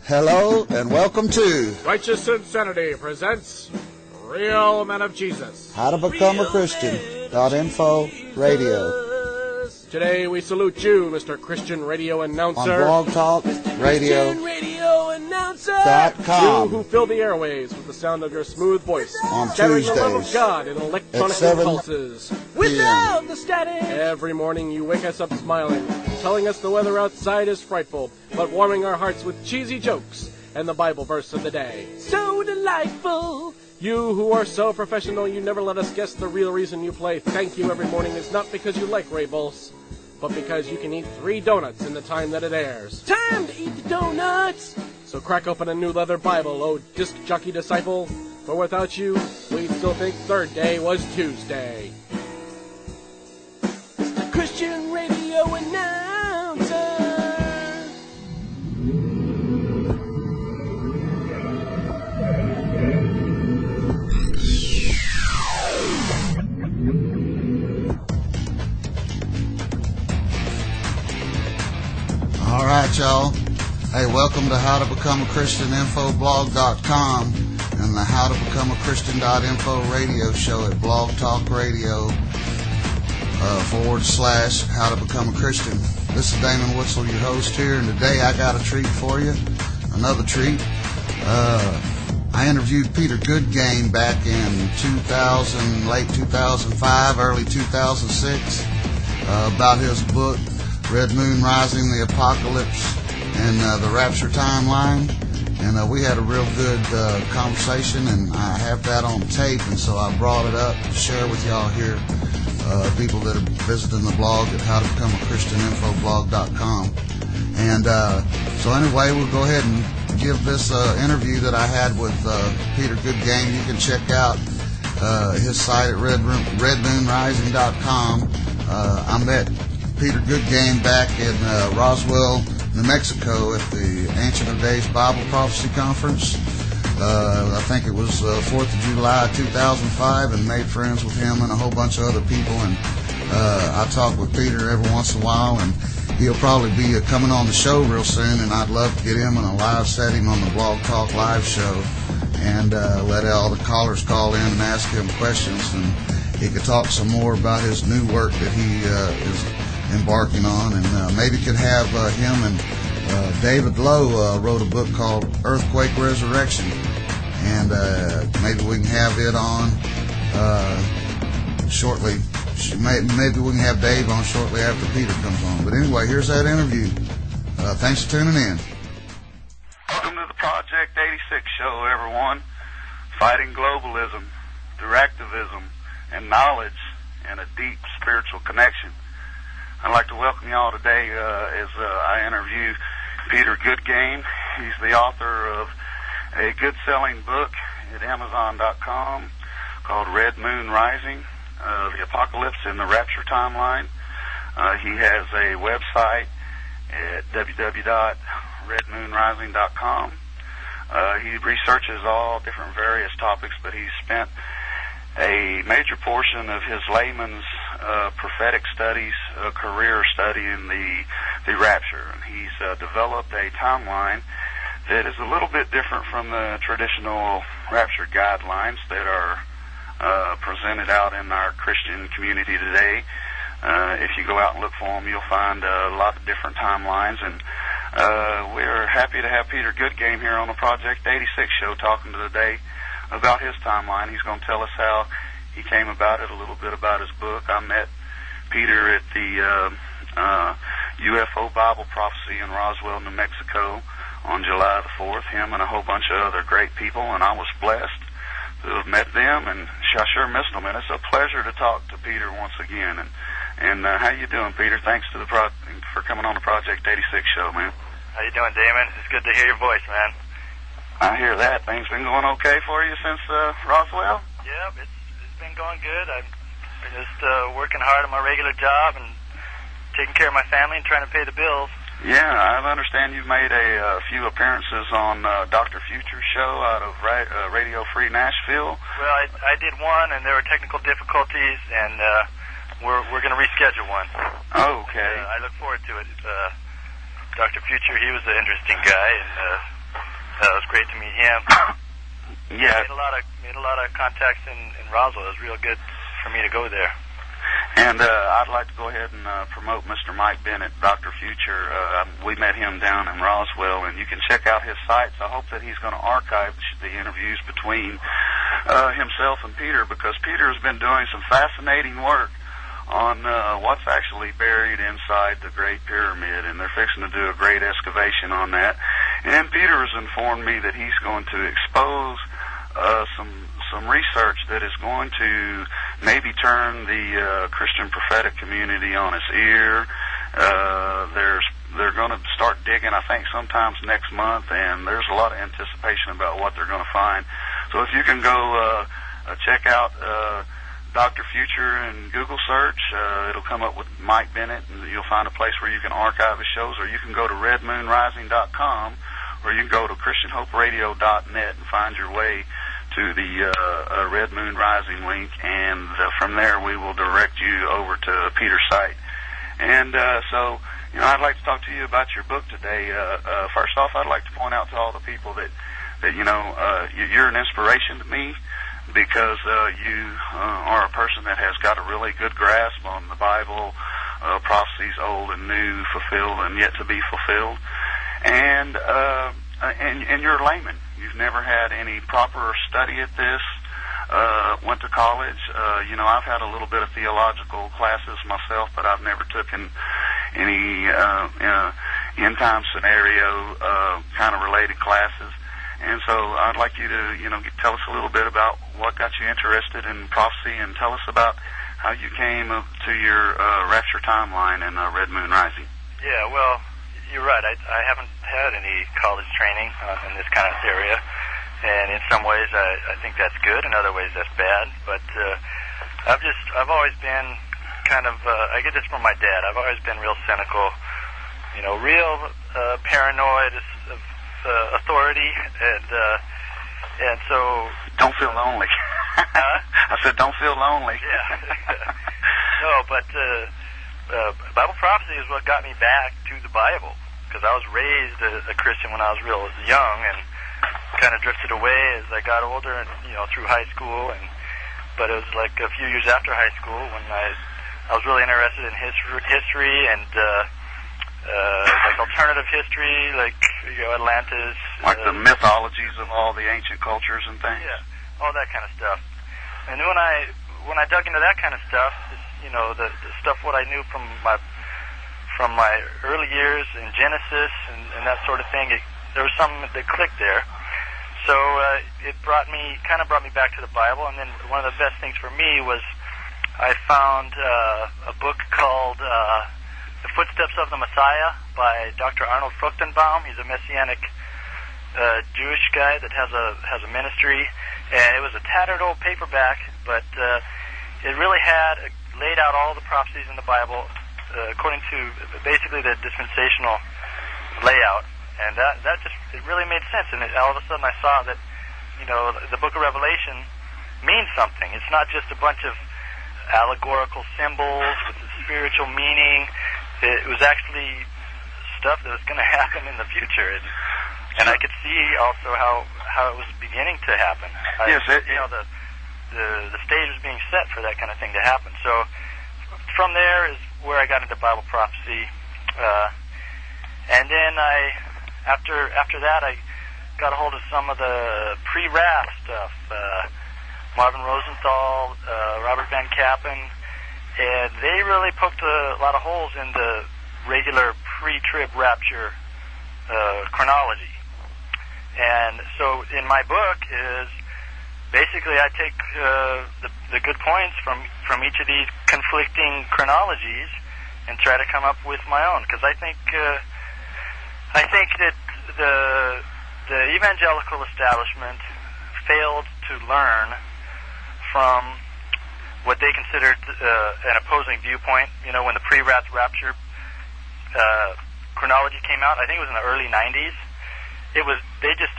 Hello and welcome to Righteous Insanity presents Real Men of Jesus. How to Become a Christian.info radio. Today we salute you, Mr. Christian Radio Announcer. On blogtalkradio.com. You who fill the airways with the sound of your smooth voice. On scattering Tuesdays, the love of God in electronic impulses. Without the static. Every morning you wake us up smiling, telling us the weather outside is frightful, but warming our hearts with cheesy jokes and the Bible verse of the day. So delightful! You who are so professional you never let us guess the real reason you play Thank You every morning is not because you like Ray Bulls, but because you can eat 3 donuts in the time that it airs. Time to eat the donuts! So crack open a new leather Bible, oh disc jockey disciple, for without you, we'd still think third day was Tuesday. Mr. Christian Radio Announcer. All right, y'all. Hey, welcome to How to Become a Christian Infoblog.com and the How to Become a Christian.info radio show at Blog Talk Radio / How to Become a Christian. This is Damon Whitsell, your host here, and today I got a treat for you, another treat. I interviewed Peter Goodgame back in late 2005, early 2006, about his book, RedMoonRising, the Apocalypse, and the Rapture Timeline. And we had a real good conversation, and I have that on tape, and so I brought it up to share with y'all here, people that are visiting the blog at howtobecome-a-christianinfoblog.com. And so anyway, we'll go ahead and give this interview that I had with Peter Goodgame. You can check out his site at redmoonrising.com. I met Peter Goodgame back in Roswell, New Mexico at the Ancient of Days Bible Prophecy Conference. I think it was 4th of July 2005, and made friends with him and a whole bunch of other people. And I talk with Peter every once in a while, and he'll probably be coming on the show real soon, and I'd love to get him in a live setting on the Blog Talk live show and let all the callers call in and ask him questions, and he could talk some more about his new work that he is embarking on, and maybe could have him and David Lowe wrote a book called Earthquake Resurrection, and maybe we can have it on shortly. Maybe we can have Dave on shortly after Peter comes on. But anyway, here's that interview. Thanks for tuning in. Welcome to the Project 86 show, everyone. Fighting globalism through activism and knowledge and a deep spiritual connection. I'd like to welcome you all today as I interview Peter Goodgame. He's the author of a good-selling book at Amazon.com called RedMoonRising, the Apocalypse and the Rapture Timeline. He has a website at www.redmoonrising.com. He researches all different various topics, but he's spent a major portion of his layman's prophetic studies career studying the rapture, and he's developed a timeline that is a little bit different from the traditional rapture guidelines that are presented out in our Christian community today. If you go out and look for them, you'll find a lot of different timelines, and we're happy to have Peter Goodgame here on the Project 86 show talking today about his timeline. He's going to tell us how he came about it, a little bit about his book. I met Peter at the UFO Bible Prophecy in Roswell, New Mexico on July the 4th, him and a whole bunch of other great people, and I was blessed to have met them, and I sure missed them. And it's a pleasure to talk to Peter once again. And how you doing, Peter? Thanks to for coming on the Project 86 show, man. How you doing, Damon? It's good to hear your voice, man. I hear that. Things been going okay for you since Roswell? Yeah, it's been going good. I've been just working hard on my regular job and taking care of my family and trying to pay the bills. Yeah, I understand you've made a few appearances on Dr. Future's show out of Radio Free Nashville. Well, I did one, and there were technical difficulties, and we're going to reschedule one. Okay. I look forward to it. Dr. Future, he was an interesting guy, and It was great to meet him. Yeah. Made a lot of contacts in Roswell. It was real good for me to go there. And I'd like to go ahead and promote Mr. Mike Bennett, Dr. Future. We met him down in Roswell, and you can check out his sites. I hope that he's going to archive the interviews between himself and Peter, because Peter has been doing some fascinating work on what's actually buried inside the Great Pyramid, and they're fixing to do a great excavation on that. And Peter has informed me that he's going to expose some research that is going to maybe turn the Christian prophetic community on its ear. They're going to start digging, I think, sometimes next month, and there's a lot of anticipation about what they're going to find. So if you can go check out Dr. Future and Google search, it'll come up with Mike Bennett, and you'll find a place where you can archive his shows, or you can go to RedMoonRising.com, or you can go to ChristianHopeRadio.net and find your way to the Red Moon Rising link, and from there we will direct you over to Peter's site. And so, I'd like to talk to you about your book today. First off, I'd like to point out to all the people that you're an inspiration to me, because you are a person that has got a really good grasp on the Bible, prophecies old and new, fulfilled and yet to be fulfilled, and you're a layman. You've never had any proper study at this. Went to college. I've had a little bit of theological classes myself, but I've never taken any end time scenario kind of related classes. And so I'd like you to, tell us a little bit about what got you interested in prophecy, and tell us about how you came to your rapture timeline in Red Moon Rising. Yeah, well, you're right. I haven't had any college training in this kind of area, and in some ways I think that's good, in other ways that's bad. But I've always been kind of I get this from my dad. I've always been real cynical, real paranoid of authority, and so don't feel lonely. I said don't feel lonely. Yeah. No, but Bible prophecy is what got me back to the Bible, because I was raised a Christian when I was real young, and kind of drifted away as I got older, and through high school, but it was like a few years after high school when I was really interested in history and like alternative history, like Atlantis, like the mythologies of all the ancient cultures and things. Yeah, all that kind of stuff. And when I dug into that kind of stuff, the stuff what I knew from my early years in Genesis and that sort of thing, there was something that clicked there. So it brought me back to the Bible. And then one of the best things for me was I found a book called The Footsteps of the Messiah by Dr. Arnold Fruchtenbaum. He's a Messianic Jewish guy that has a ministry, and it was a tattered old paperback, but it really had laid out all the prophecies in the Bible according to basically the dispensational layout, and that just, it really made sense. And all of a sudden I saw that the Book of Revelation means something. It's not just a bunch of allegorical symbols with a spiritual meaning. It was actually stuff that was going to happen in the future, and I could see also how it was beginning to happen. Yes, the stage was being set for that kind of thing to happen. So from there is where I got into Bible prophecy, and then after that I got a hold of some of the pre-rap stuff, Marvin Rosenthal, Robert Van Kappen, and they really poked a lot of holes in the regular pre-trib rapture chronology. And so in my book is basically I take the good points from each of these conflicting chronologies and try to come up with my own, because I think that the evangelical establishment failed to learn from what they considered an opposing viewpoint. When the pre-rapture chronology came out, I think it was in the early 90s. They just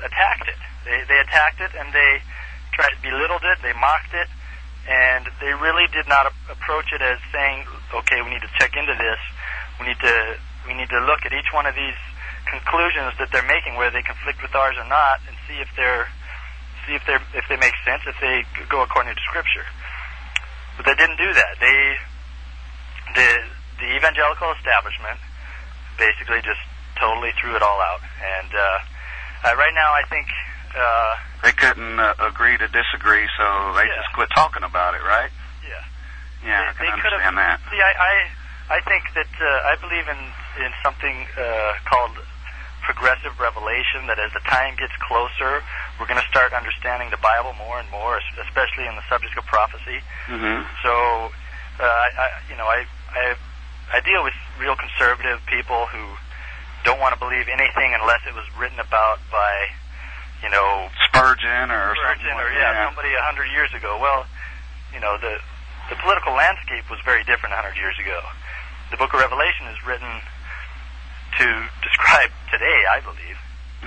attacked it. They attacked it, and they belittled it. They mocked it, and they really did not approach it as saying, "Okay, we need to check into this. We need to look at each one of these conclusions that they're making, whether they conflict with ours or not, and see if they make sense, if they go according to Scripture. But they didn't do that. The evangelical establishment basically just totally threw it all out. And right now, I think they couldn't agree to disagree, so they just quit talking about it, right? Yeah, I can understand that. See, I think that I believe in something called progressive revelation, that as the time gets closer, we're going to start understanding the Bible more and more, especially in the subject of prophecy. Mm-hmm. So, I deal with real conservative people who don't want to believe anything unless it was written about by, Spurgeon or somebody 100 years ago. Well, the political landscape was very different 100 years ago. The Book of Revelation is written to describe today, I believe.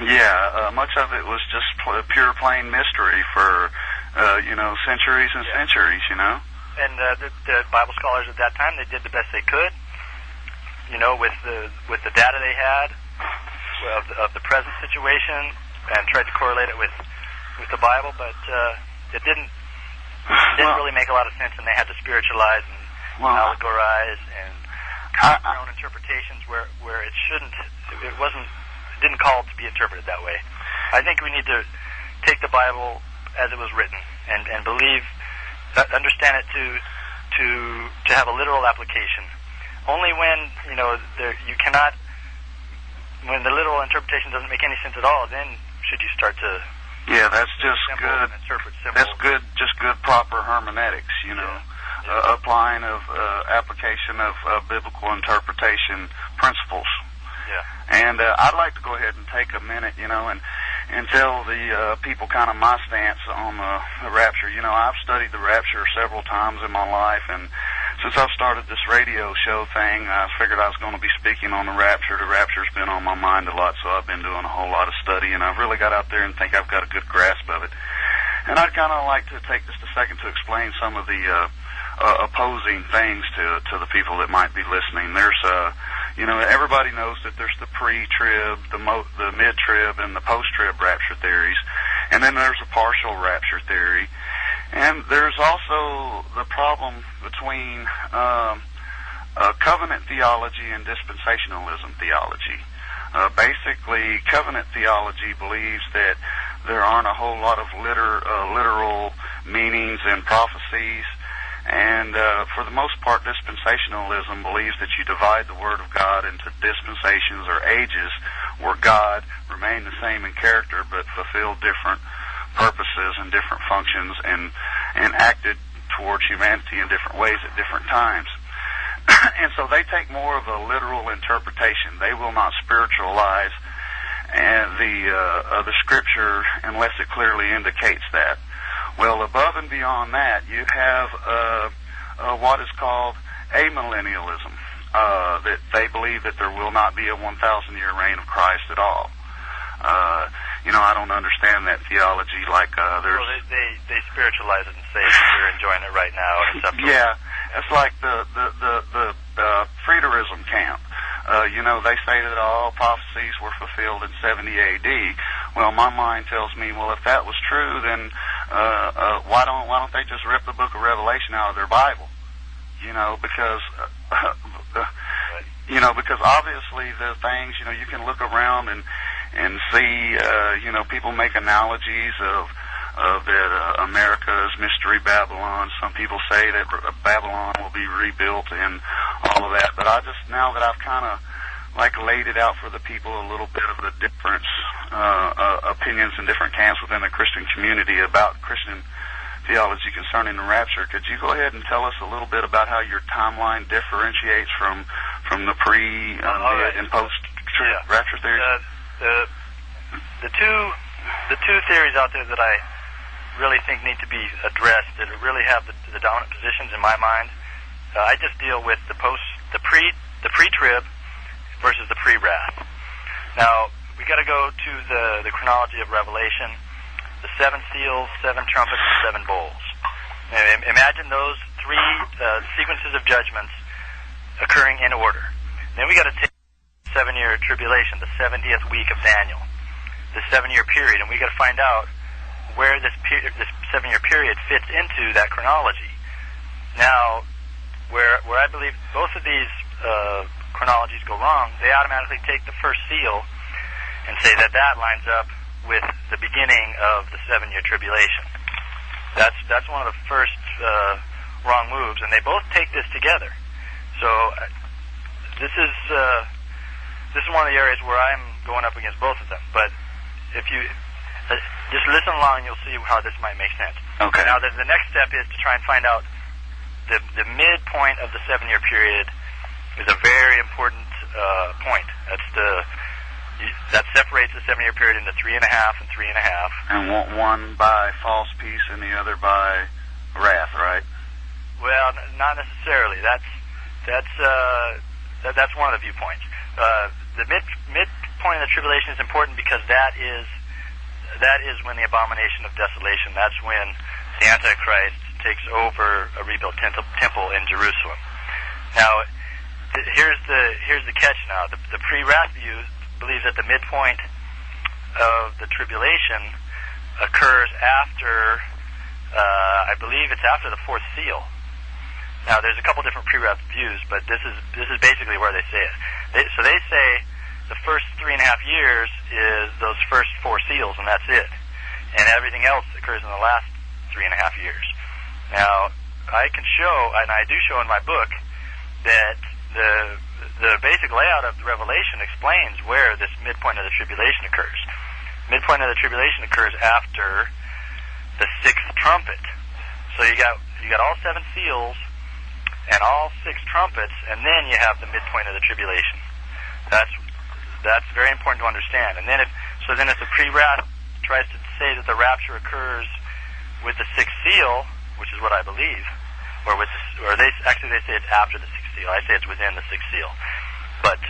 Yeah, much of it was just pure plain mystery for, centuries and centuries, And the Bible scholars at that time, they did the best they could, with the data they had of the present situation, and tried to correlate it with the Bible, but it didn't really make a lot of sense, and they had to spiritualize and allegorize and their own interpretations where it didn't call to be interpreted that way. I think we need to take the Bible as it was written and believe, understand it to have a literal application. Only when you cannot, when the literal interpretation doesn't make any sense at all, then should you start to that's just good. That's good, just good proper hermeneutics, applying of application of biblical interpretation principles. Yeah. And I'd like to go ahead and take a minute, and tell the people kind of my stance on the rapture. I've studied the rapture several times in my life, and since I've started this radio show thing, I figured I was going to be speaking on the rapture. The rapture's been on my mind a lot, so I've been doing a whole lot of study, and I've really got out there and think I've got a good grasp of it. And I'd kind of like to take just a second to explain some of the opposing things to the people that might be listening. There's everybody knows that there's the pre-trib, the mid-trib, and the post-trib rapture theories, and then there's a partial rapture theory. And there's also the problem between covenant theology and dispensationalism theology. Basically, covenant theology believes that there aren't a whole lot of literal meanings and prophecies, and for the most part, dispensationalism believes that you divide the Word of God into dispensations or ages where God remained the same in character but fulfilled different purposes and different functions and acted towards humanity in different ways at different times. And so they take more of a literal interpretation. They will not spiritualize the Scripture unless it clearly indicates that. Well, above and beyond that, you have what is called amillennialism, that they believe that there will not be a 1,000-year reign of Christ at all. I don't understand that theology like there's... Well, they spiritualize it and say that you're enjoying it right now. And it's up to it's like the Friederism camp. They say that all prophecies were fulfilled in 70 A.D. Well, my mind tells me, well, if that was true, then why don't they just rip the Book of Revelation out of their Bible? Because obviously the things, you can look around and see, people make analogies of that America is Mystery Babylon. Some people say that Babylon will be rebuilt and all of that. But now that I've kind of laid it out for the people a little bit of the different opinions in different camps within the Christian community about Christian theology concerning the rapture, could you go ahead and tell us a little bit about how your timeline differentiates from the pre, mid, and post rapture theories? The two theories out there that I really think need to be addressed, that really have the dominant positions in my mind, I just deal with the pre-trib versus the pre-wrath. Now we got to go to the chronology of Revelation: the 7 seals, 7 trumpets, and 7 bowls. Now, imagine those 3 sequences of judgments occurring in order. Then we got to take 7-year tribulation, the 70th week of Daniel, the 7-year period, and we got to find out where this 7-year period fits into that chronology. Now, where I believe both of these chronologies go wrong, they automatically take the first seal and say that lines up with the beginning of the 7-year tribulation. That's one of the first wrong moves, and they both take this together. So this is one of the areas where I'm going up against both of them. But if you just listen along, you'll see how this might make sense. Okay. Now, the next step is to try and find out the midpoint of the 7-year period is a very important point. That separates the 7-year period into 3.5 and 3.5. And one by false peace and the other by wrath, right? Well, not necessarily. That's one of the viewpoints. The midpoint of the tribulation is important because that is when the abomination of desolation. That's when the Antichrist takes over a rebuilt temple in Jerusalem. Now, here's the catch. Now, the pre-wrath view believes that the midpoint of the tribulation occurs after, I believe it's after the 4th seal. Now, there's a couple different pre-wrath views, but this is basically where they say it. So they say the first 3.5 years is those first 4 seals, and that's it. And everything else occurs in the last 3.5 years. Now, I can show, and I do show in my book, that the basic layout of the Revelation explains where this midpoint of the tribulation occurs. Midpoint of the tribulation occurs after the 6th trumpet. So you got all 7 seals and all 6 trumpets, and then you have the midpoint of the tribulation. That's very important to understand. And then if the pre-wrath tries to say that the rapture occurs with the 6th seal, which is what I believe, they say it's after the 6th seal. I say it's within the 6th seal. But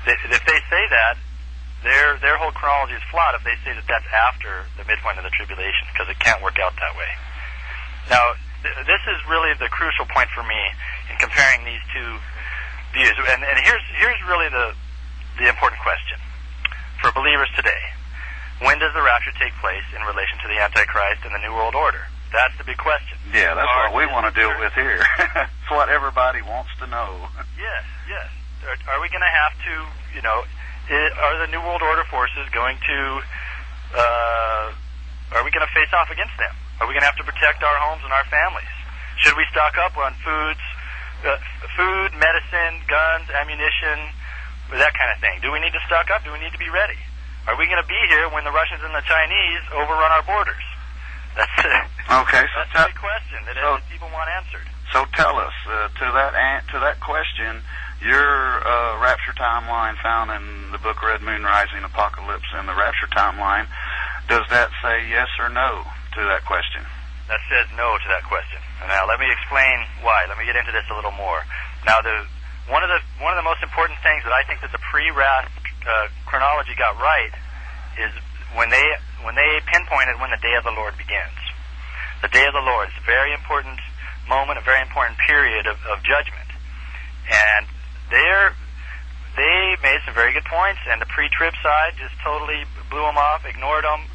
if they say that, their whole chronology is flawed if they say that that's after the midpoint of the tribulation, because it can't work out that way. Now, this is really the crucial point for me in comparing these two views. And here's really the important question for believers today. When does the rapture take place in relation to the Antichrist and the New World Order? That's the big question. Yeah, that's what we want to deal with here. It's what everybody wants to know. Yes. Are we going to have to, are the New World Order forces going to, are we going to face off against them? Are we going to have to protect our homes and our families? Should we stock up on food, medicine, guns, ammunition, that kind of thing? Do we need to stock up? Do we need to be ready? Are we going to be here when the Russians and the Chinese overrun our borders? That's okay. So that's a big question that people want answered. So tell us to that question. Your rapture timeline found in the book Red Moon Rising, Apocalypse, and the rapture timeline. Does that say yes or no to that question? That says no to that question. And now let me explain why. Let me get into this a little more. Now, one of the most important things that I think that the pre-wrath chronology got right is when they pinpointed when the day of the Lord begins. The day of the Lord is a very important moment, a very important period of judgment. And they made some very good points, and the pre-trib side just totally blew them off, ignored them,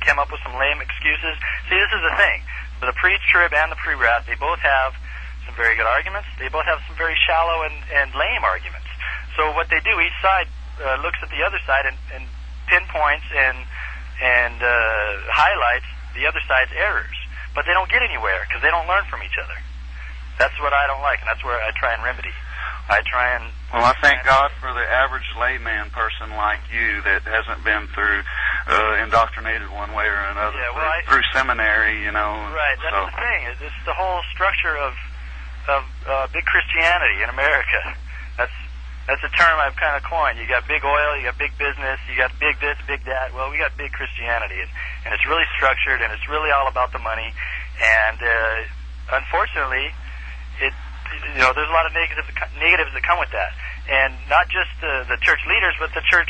came up with some lame excuses. See, this is the thing. The pre-trib and the pre-wrath, they both have some very good arguments. They both have some very shallow and lame arguments. So what they do, each side looks at the other side and pinpoints and highlights the other side's errors. But they don't get anywhere because they don't learn from each other. That's what I don't like, and that's where I try and remedy. Well, I thank God for the average layman person like you that hasn't been through indoctrinated one way or another through seminary, Right, that's the thing. It's the whole structure of big Christianity in America. That's a term I've kind of coined. You got big oil, you got big business, you got big this, big that. Well, we got big Christianity, and it's really structured, and it's really all about the money. And unfortunately, there's a lot of negatives that come with that, and not just the church leaders, but the church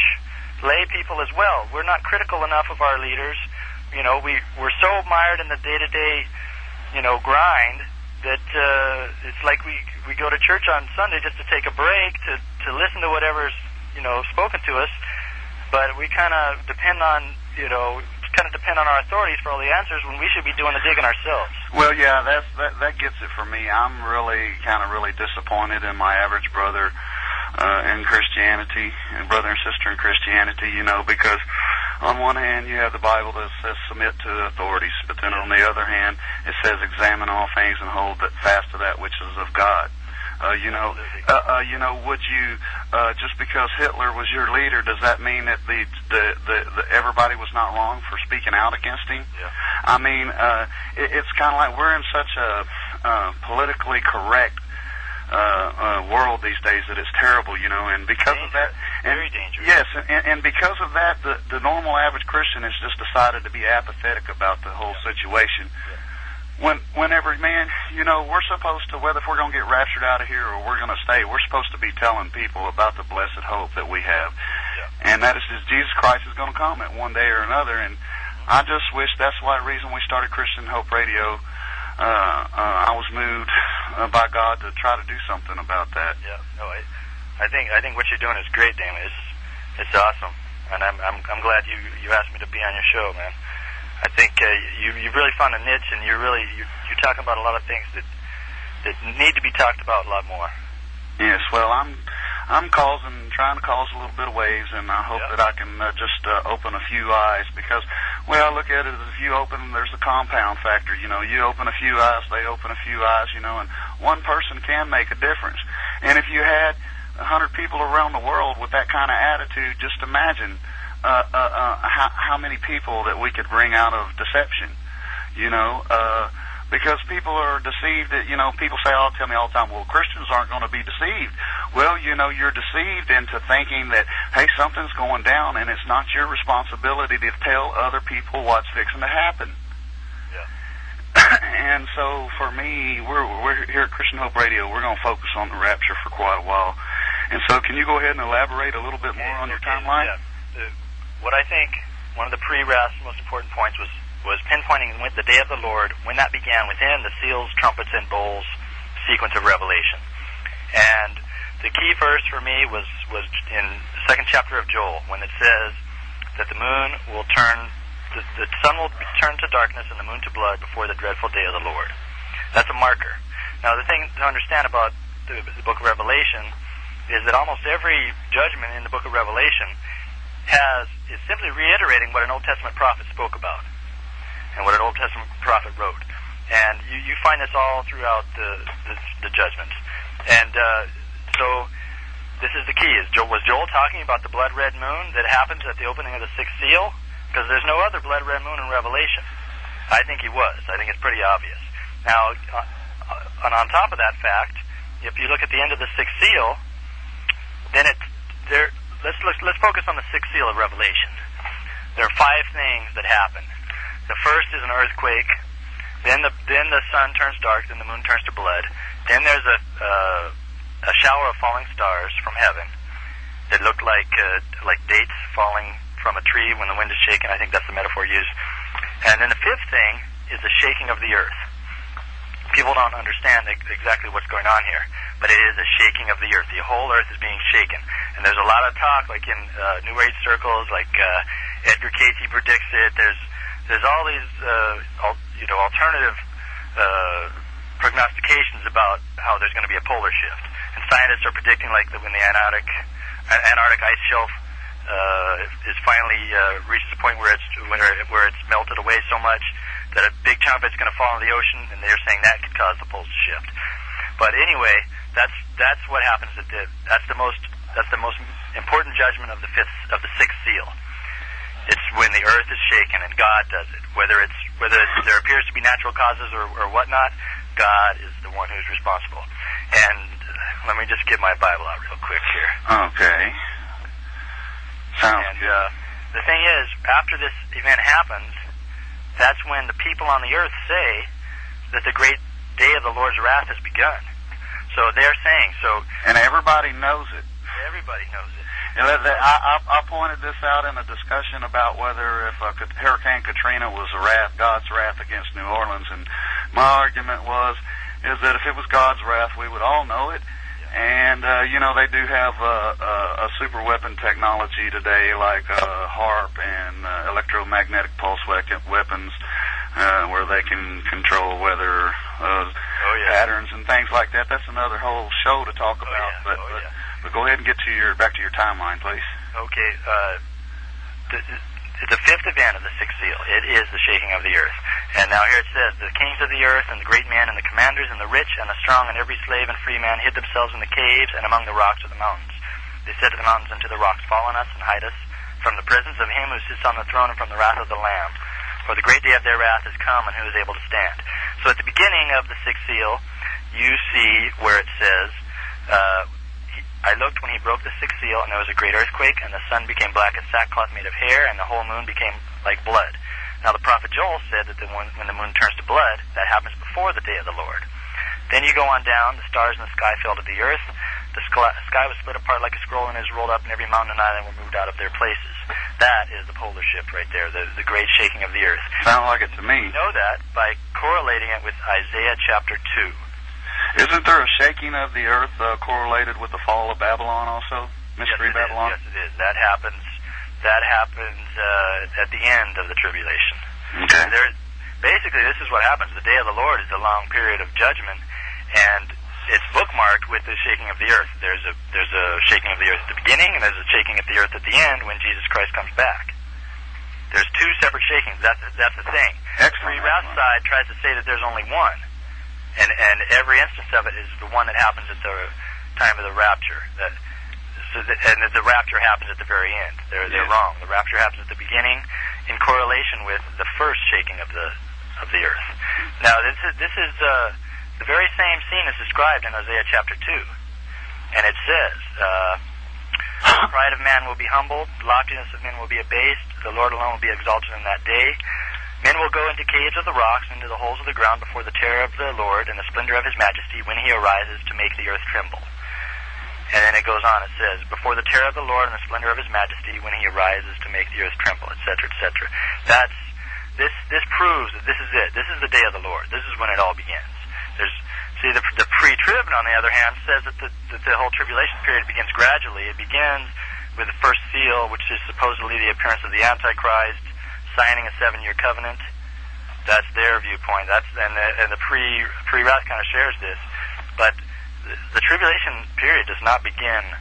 lay people as well. We're not critical enough of our leaders. We're so mired in the day-to-day, grind that it's like we go to church on Sunday just to take a break, to listen to whatever's spoken to us, but we kind of depend on our authorities for all the answers when we should be doing the digging ourselves. Well, yeah, that gets it for me. I'm really disappointed in my average brother in Christianity, and brother and sister in Christianity, because on one hand you have the Bible that says submit to the authorities, but then on the other hand it says examine all things and hold fast to that which is of God. Would you just because Hitler was your leader, does that mean that the everybody was not wrong for speaking out against him? Yeah. I mean, it's kind of like we're in such a politically correct world these days that it's terrible, and because of that, very dangerous. Yes, and because of that, the normal average Christian has just decided to be apathetic about the whole situation. Yeah. Whenever, man, we're supposed to, whether if we're going to get raptured out of here or we're going to stay, we're supposed to be telling people about the blessed hope that we have. Yeah. And that is that Jesus Christ is going to come at one day or another. And I just wish that's why the reason we started Christian Hope Radio. I was moved by God to try to do something about that. Yeah. No, I think what you're doing is great, Damon. It's awesome, and I'm glad you asked me to be on your show, man. I think you've really found a niche, and you're talking about a lot of things that need to be talked about a lot more. Yes, well, I'm trying to cause a little bit of waves, and I hope that I can just open a few eyes, because, well, I look at it as if you open, there's a compound factor, you open a few eyes, they open a few eyes, and one person can make a difference. And if you had 100 people around the world with that kind of attitude, just imagine how many people that we could bring out of deception, because people are deceived. People say, tell me all the time, well, Christians aren't going to be deceived. Well, you're deceived into thinking that, hey, something's going down, and it's not your responsibility to tell other people what's fixing to happen. Yeah. And so, for me, we're here at Christian Hope Radio. We're going to focus on the rapture for quite a while. And so, can you go ahead and elaborate a little bit more on your timeline? Yeah. What I think one of the pre-RAS most important points was pinpointing the day of the Lord, when that began within the seals, trumpets, and bowls sequence of Revelation. And the key verse for me was in the second chapter of Joel, when it says that the moon will turn, the sun will turn to darkness and the moon to blood before the dreadful day of the Lord. That's a marker. Now, the thing to understand about the book of Revelation is that almost every judgment in the book of Revelation is simply reiterating what an Old Testament prophet spoke about and what an Old Testament prophet wrote. And you find this all throughout the judgments. And so this is the key. Was Joel talking about the blood-red moon that happens at the opening of the sixth seal? Because there's no other blood-red moon in Revelation. I think he was. I think it's pretty obvious. Now, and on top of that fact, if you look at the end of the sixth seal, then let's focus on the sixth seal of Revelation. There are 5 things that happen. The first is an earthquake. Then the sun turns dark. Then the moon turns to blood. Then there's a shower of falling stars from heaven that look like dates falling from a tree when the wind is shaking. I think that's the metaphor used. And then the 5th thing is the shaking of the earth. People don't understand exactly what's going on here, but it is a shaking of the earth. The whole earth is being shaken. And there's a lot of talk, like in New Age circles, like Edgar Cayce predicts it. There's all these alternative prognostications about how there's going to be a polar shift. And scientists are predicting, like, that when the Antarctic ice shelf is finally reaches a point where it's melted away so much that a big chunk of it's going to fall in the ocean, and they're saying that could cause the poles to shift. But anyway, that's what happens. That's the most important judgment of the sixth seal. It's when the earth is shaken, and God does it. Whether there appears to be natural causes or whatnot, God is the one who's responsible. And let me just get my Bible out real quick here. Okay. And the thing is, after this event happens, that's when the people on the earth say that the great day of the Lord's wrath has begun. So they're saying so. And everybody knows it. Everybody knows it. And I pointed this out in a discussion about whether if Hurricane Katrina was God's wrath against New Orleans, and my argument is that if it was God's wrath, we would all know it. And, they do have a super weapon technology today, like HARP and electromagnetic pulse weapons, where they can control weather patterns and things like that. That's another whole show to talk about. But go ahead and get to back to your timeline, please. Okay. The fifth event of the sixth seal, it is the shaking of the earth. And now here it says, the kings of the earth and the great men and the commanders and the rich and the strong and every slave and free man hid themselves in the caves and among the rocks of the mountains. They said to the mountains and to the rocks, fall on us and hide us from the presence of him who sits on the throne and from the wrath of the Lamb. For the great day of their wrath is come, and who is able to stand? So at the beginning of the sixth seal, you see where it says, I looked when he broke the sixth seal, and there was a great earthquake, and the sun became black as sackcloth made of hair, and the whole moon became like blood. Now the prophet Joel said that when the moon turns to blood, that happens before the day of the Lord. Then you go on down, the stars in the sky fell to the earth, the sky was split apart like a scroll and is rolled up, and every mountain and island were moved out of their places. That is the polar shift right there, the great shaking of the earth. Sounds like it to me. You know that by correlating it with Isaiah chapter 2. Isn't there a shaking of the earth correlated with the fall of Babylon also? Mystery Babylon? Yes, it is. That happens at the end of the tribulation. Okay. Basically, this is what happens. The day of the Lord is a long period of judgment, and it's bookmarked with the shaking of the earth. There's a shaking of the earth at the beginning, and there's a shaking of the earth at the end when Jesus Christ comes back. There's two separate shakings. That's the thing. Excellent. The Wrath side tries to say that there's only one. And every instance of it is the one that happens at the time of the rapture. And the rapture happens at the very end. They're wrong. The rapture happens at the beginning, in correlation with the first shaking of the earth. Now this is the very same scene is described in Isaiah chapter 2, and it says, "The pride of man will be humbled, the loftiness of men will be abased. The Lord alone will be exalted in that day. Men will go into caves of the rocks, into the holes of the ground before the terror of the Lord and the splendor of his majesty when he arises to make the earth tremble." And then it goes on, it says, "Before the terror of the Lord and the splendor of his majesty when he arises to make the earth tremble," etc., etc. This proves that this is it. This is the day of the Lord. This is when it all begins. The pre-trib, on the other hand, says that the whole tribulation period begins gradually. It begins with the first seal, which is supposedly the appearance of the Antichrist, signing a 7-year covenant. That's their viewpoint. And the pre-wrath kind of shares this. But the tribulation period does not begin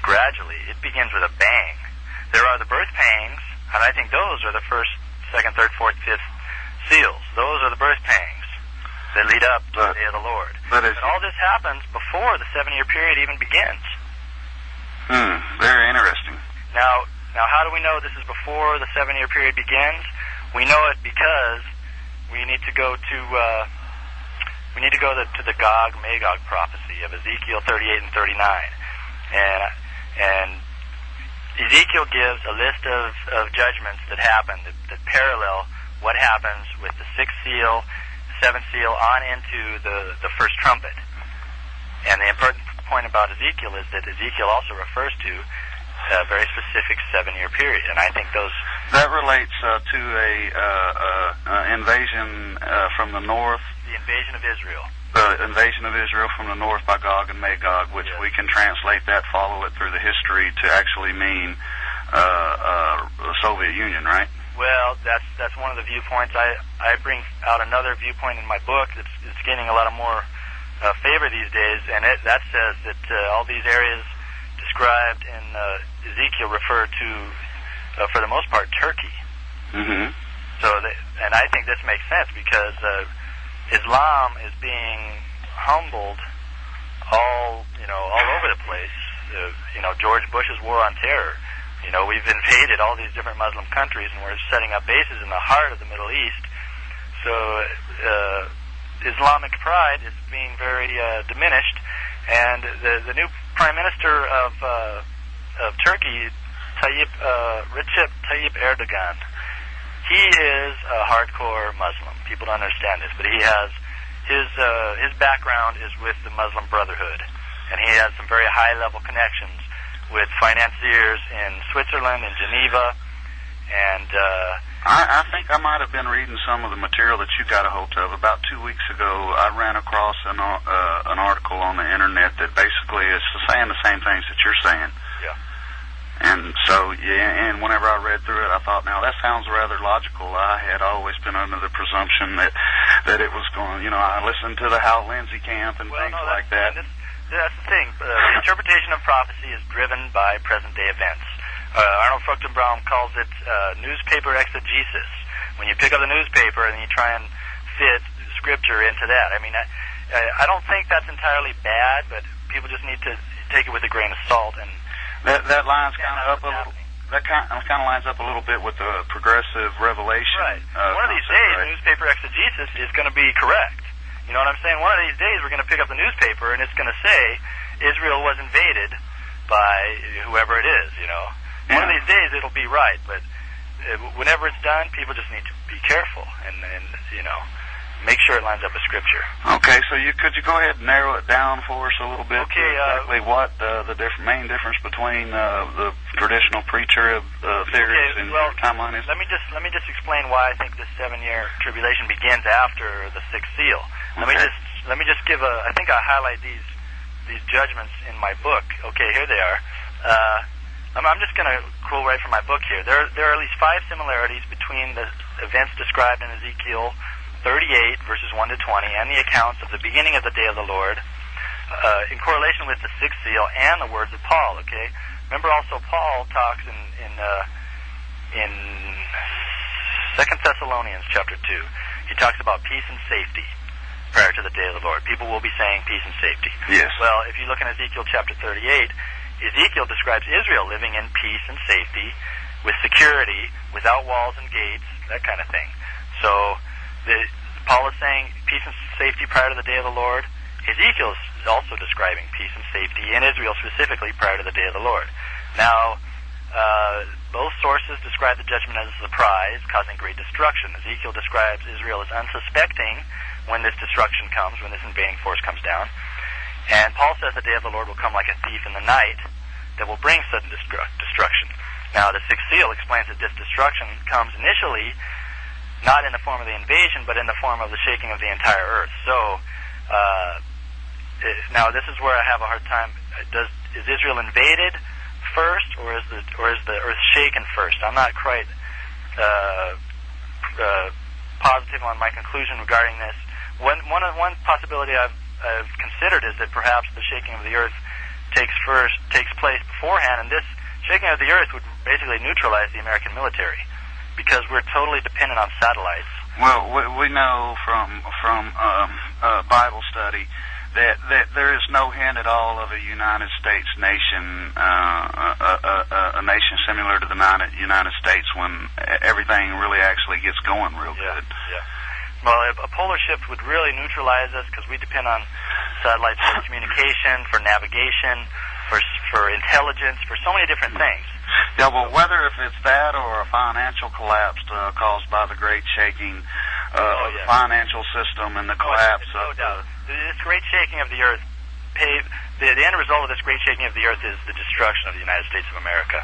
gradually. It begins with a bang. There are the birth pangs, and I think those are the first, second, third, fourth, fifth seals. Those are the birth pangs that lead up to the day of the Lord. But all this happens before the 7-year period even begins. Very interesting. Now, how do we know this is before the 7-year period begins? We know it because we need to go to the Gog-Magog prophecy of Ezekiel 38 and 39, and Ezekiel gives a list of judgments that happen that parallel what happens with the sixth seal, seventh seal, on into the first trumpet. And the important point about Ezekiel is that Ezekiel also refers to a very specific 7-year period, and I think that relates to a invasion from the north. The invasion of Israel. The invasion of Israel from the north by Gog and Magog, which we can translate that, follow it through the history to actually mean the Soviet Union, right? Well, that's one of the viewpoints. I bring out another viewpoint in my book that's gaining a lot of more favor these days, and that says that all these areas described in Ezekiel refer to, for the most part, Turkey. Mm-hmm. And I think this makes sense because Islam is being humbled all over the place. George Bush's war on terror. We've invaded all these different Muslim countries, and we're setting up bases in the heart of the Middle East. So Islamic pride is being very diminished, and the new Prime Minister of Turkey, Recep Tayyip Erdogan, he is a hardcore Muslim. People don't understand this, but he has his background is with the Muslim Brotherhood, and he has some very high-level connections with financiers in Switzerland and Geneva, and I think I might have been reading some of the material that you got a hold of. About 2 weeks ago, I ran across an article on the internet that basically is saying the same things that you're saying. Yeah. And so, yeah, and whenever I read through it, I thought, now that sounds rather logical. I had always been under the presumption that it was going, I listened to the Hal Lindsey camp and things like that. That's the thing. The interpretation of prophecy is driven by present-day events. Arnold Fruchtenbaum calls it newspaper exegesis. When you pick up the newspaper and you try and fit Scripture into that. I mean, I don't think that's entirely bad, but people just need to take it with a grain of salt. And that lines kind of up a little. That kind of lines up a little bit with the progressive revelation. Right. One of these days, right? Newspaper exegesis is going to be correct. You know what I'm saying? One of these days, we're going to pick up the newspaper and it's going to say Israel was invaded by whoever it is. One of these days it'll be right, but whenever it's done, people just need to be careful and make sure it lines up with Scripture. Okay, so could you go ahead and narrow it down for us a little bit? Okay, exactly what the main difference between the traditional pre-trib theories and timeline is? Let me just explain why I think this 7-year tribulation begins after the sixth seal. Okay. Let me just give I think I highlight these judgments in my book. Okay, here they are. I'm just going to quote right from my book here. There are at least 5 similarities between the events described in Ezekiel 38, verses 1 to 20, and the accounts of the beginning of the day of the Lord, in correlation with the sixth seal and the words of Paul, okay? Remember also Paul talks in 2 Thessalonians chapter 2. He talks about peace and safety prior to the day of the Lord. People will be saying peace and safety. Yes. Well, if you look in Ezekiel chapter 38, Ezekiel describes Israel living in peace and safety, with security, without walls and gates, that kind of thing. So Paul is saying peace and safety prior to the day of the Lord. Ezekiel is also describing peace and safety in Israel specifically prior to the day of the Lord. Now, both sources describe the judgment as a surprise, causing great destruction. Ezekiel describes Israel as unsuspecting when this destruction comes, when this invading force comes down. And Paul says the day of the Lord will come like a thief in the night that will bring sudden destruction. Now, the sixth seal explains that this destruction comes initially not in the form of the invasion, but in the form of the shaking of the entire earth. So, now this is where I have a hard time. Is Israel invaded first, or is the earth shaken first? I'm not quite positive on my conclusion regarding this. One possibility I've considered is that perhaps the shaking of the earth takes place beforehand, and this shaking of the earth would basically neutralize the American military, because we're totally dependent on satellites. Well, we know from Bible study that there is no hint at all of a United States nation, a nation similar to the United States when everything really actually gets going real good. Yeah. Well, a polar shift would really neutralize us, because we depend on satellites for communication, for navigation, for intelligence, for so many different things. Yeah, well, whether if it's that or a financial collapse caused by the great shaking of the financial system and the collapse of... No doubt. This great shaking of the earth, the end result of this great shaking of the earth is the destruction of the United States of America.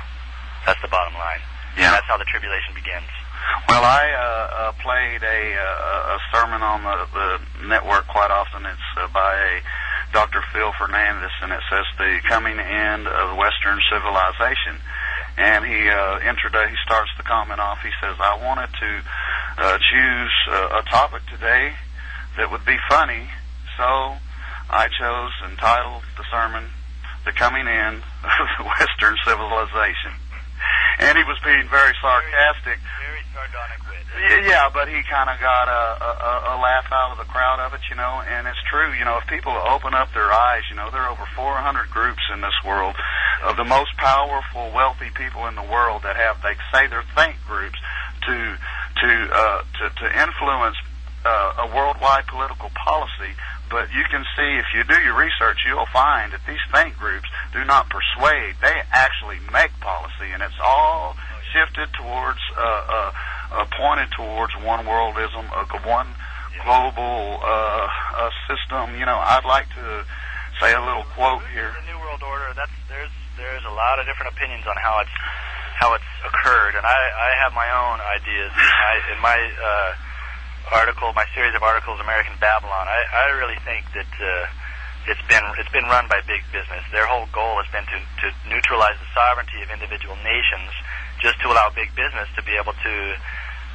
That's the bottom line. Yeah. And that's how the tribulation begins. Well, I played a sermon on the network quite often. It's by a Dr. Phil Fernandez, and it says the coming end of Western civilization. And he starts the comment off. He says, I wanted to choose a topic today that would be funny, so I chose and titled the sermon, The Coming End of Western Civilization. And he was being very sarcastic. Very sardonic wit. Yeah, but he kind of got a laugh out of the crowd of it, and it's true. If people open up their eyes, there are over 400 groups in this world of the most powerful, wealthy people in the world that they say they're think groups to influence a worldwide political policy. But you can see, if you do your research, you'll find that these think groups do not persuade. They actually make policy, and it's all shifted towards, pointed towards one worldism, one global system. I'd like to say a little quote here. The New World Order. There's a lot of different opinions on how it's occurred, and I have my own ideas. In my article, my series of articles, American Babylon, I really think that it's been run by big business. Their whole goal has been to neutralize the sovereignty of individual nations, just to allow big business to be able to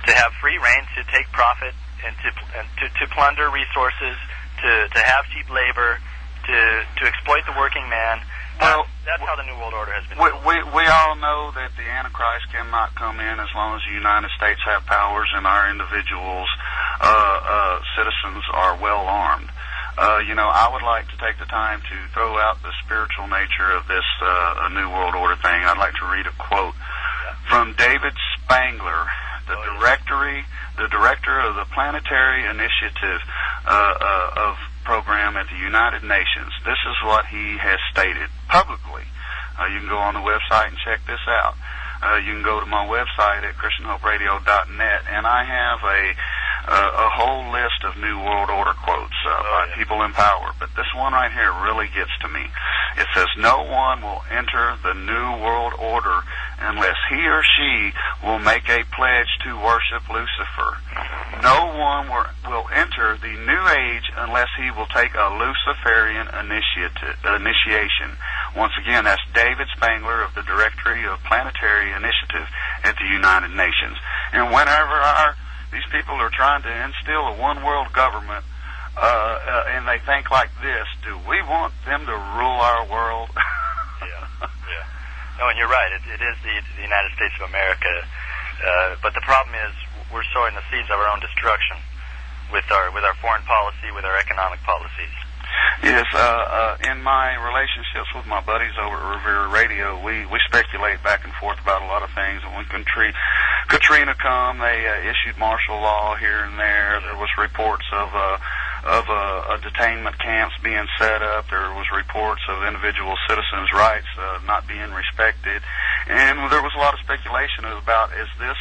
have free reign to take profit and to plunder resources, to have cheap labor, to exploit the working man. Well, that's how the New World Order has been. We all know that the Antichrist cannot come in as long as the United States have powers and our individuals, citizens, are well armed. I would like to take the time to throw out the spiritual nature of this New World Order thing. I'd like to read a quote from David Spangler, the director of the Planetary Initiative of program at the United Nations. This is what he has stated publicly. You can go on the website and check this out. You can go to my website at ChristianHopeRadio.net, and I have a whole list of New World Order quotes by people in power. But this one right here really gets to me. It says, "No one will enter the New World Order unless he or she will make a pledge to worship Lucifer. No one will enter the New Age unless he will take a Luciferian initiation." Once again, that's David Spangler of the Directory of Planetary Initiative at the United Nations. And whenever these people are trying to instill a one-world government, and they think like this, do we want them to rule our world? Yeah. No, and you're right. It is the United States of America. But the problem is we're sowing the seeds of our own destruction with our foreign policy, with our economic policies. Yes, in my relationships with my buddies over at Revere Radio, we speculate back and forth about a lot of things. And when Katrina come, they issued martial law here and there. There was reports of detainment camps being set up. There was reports of individual citizens' rights not being respected, and there was a lot of speculation about is this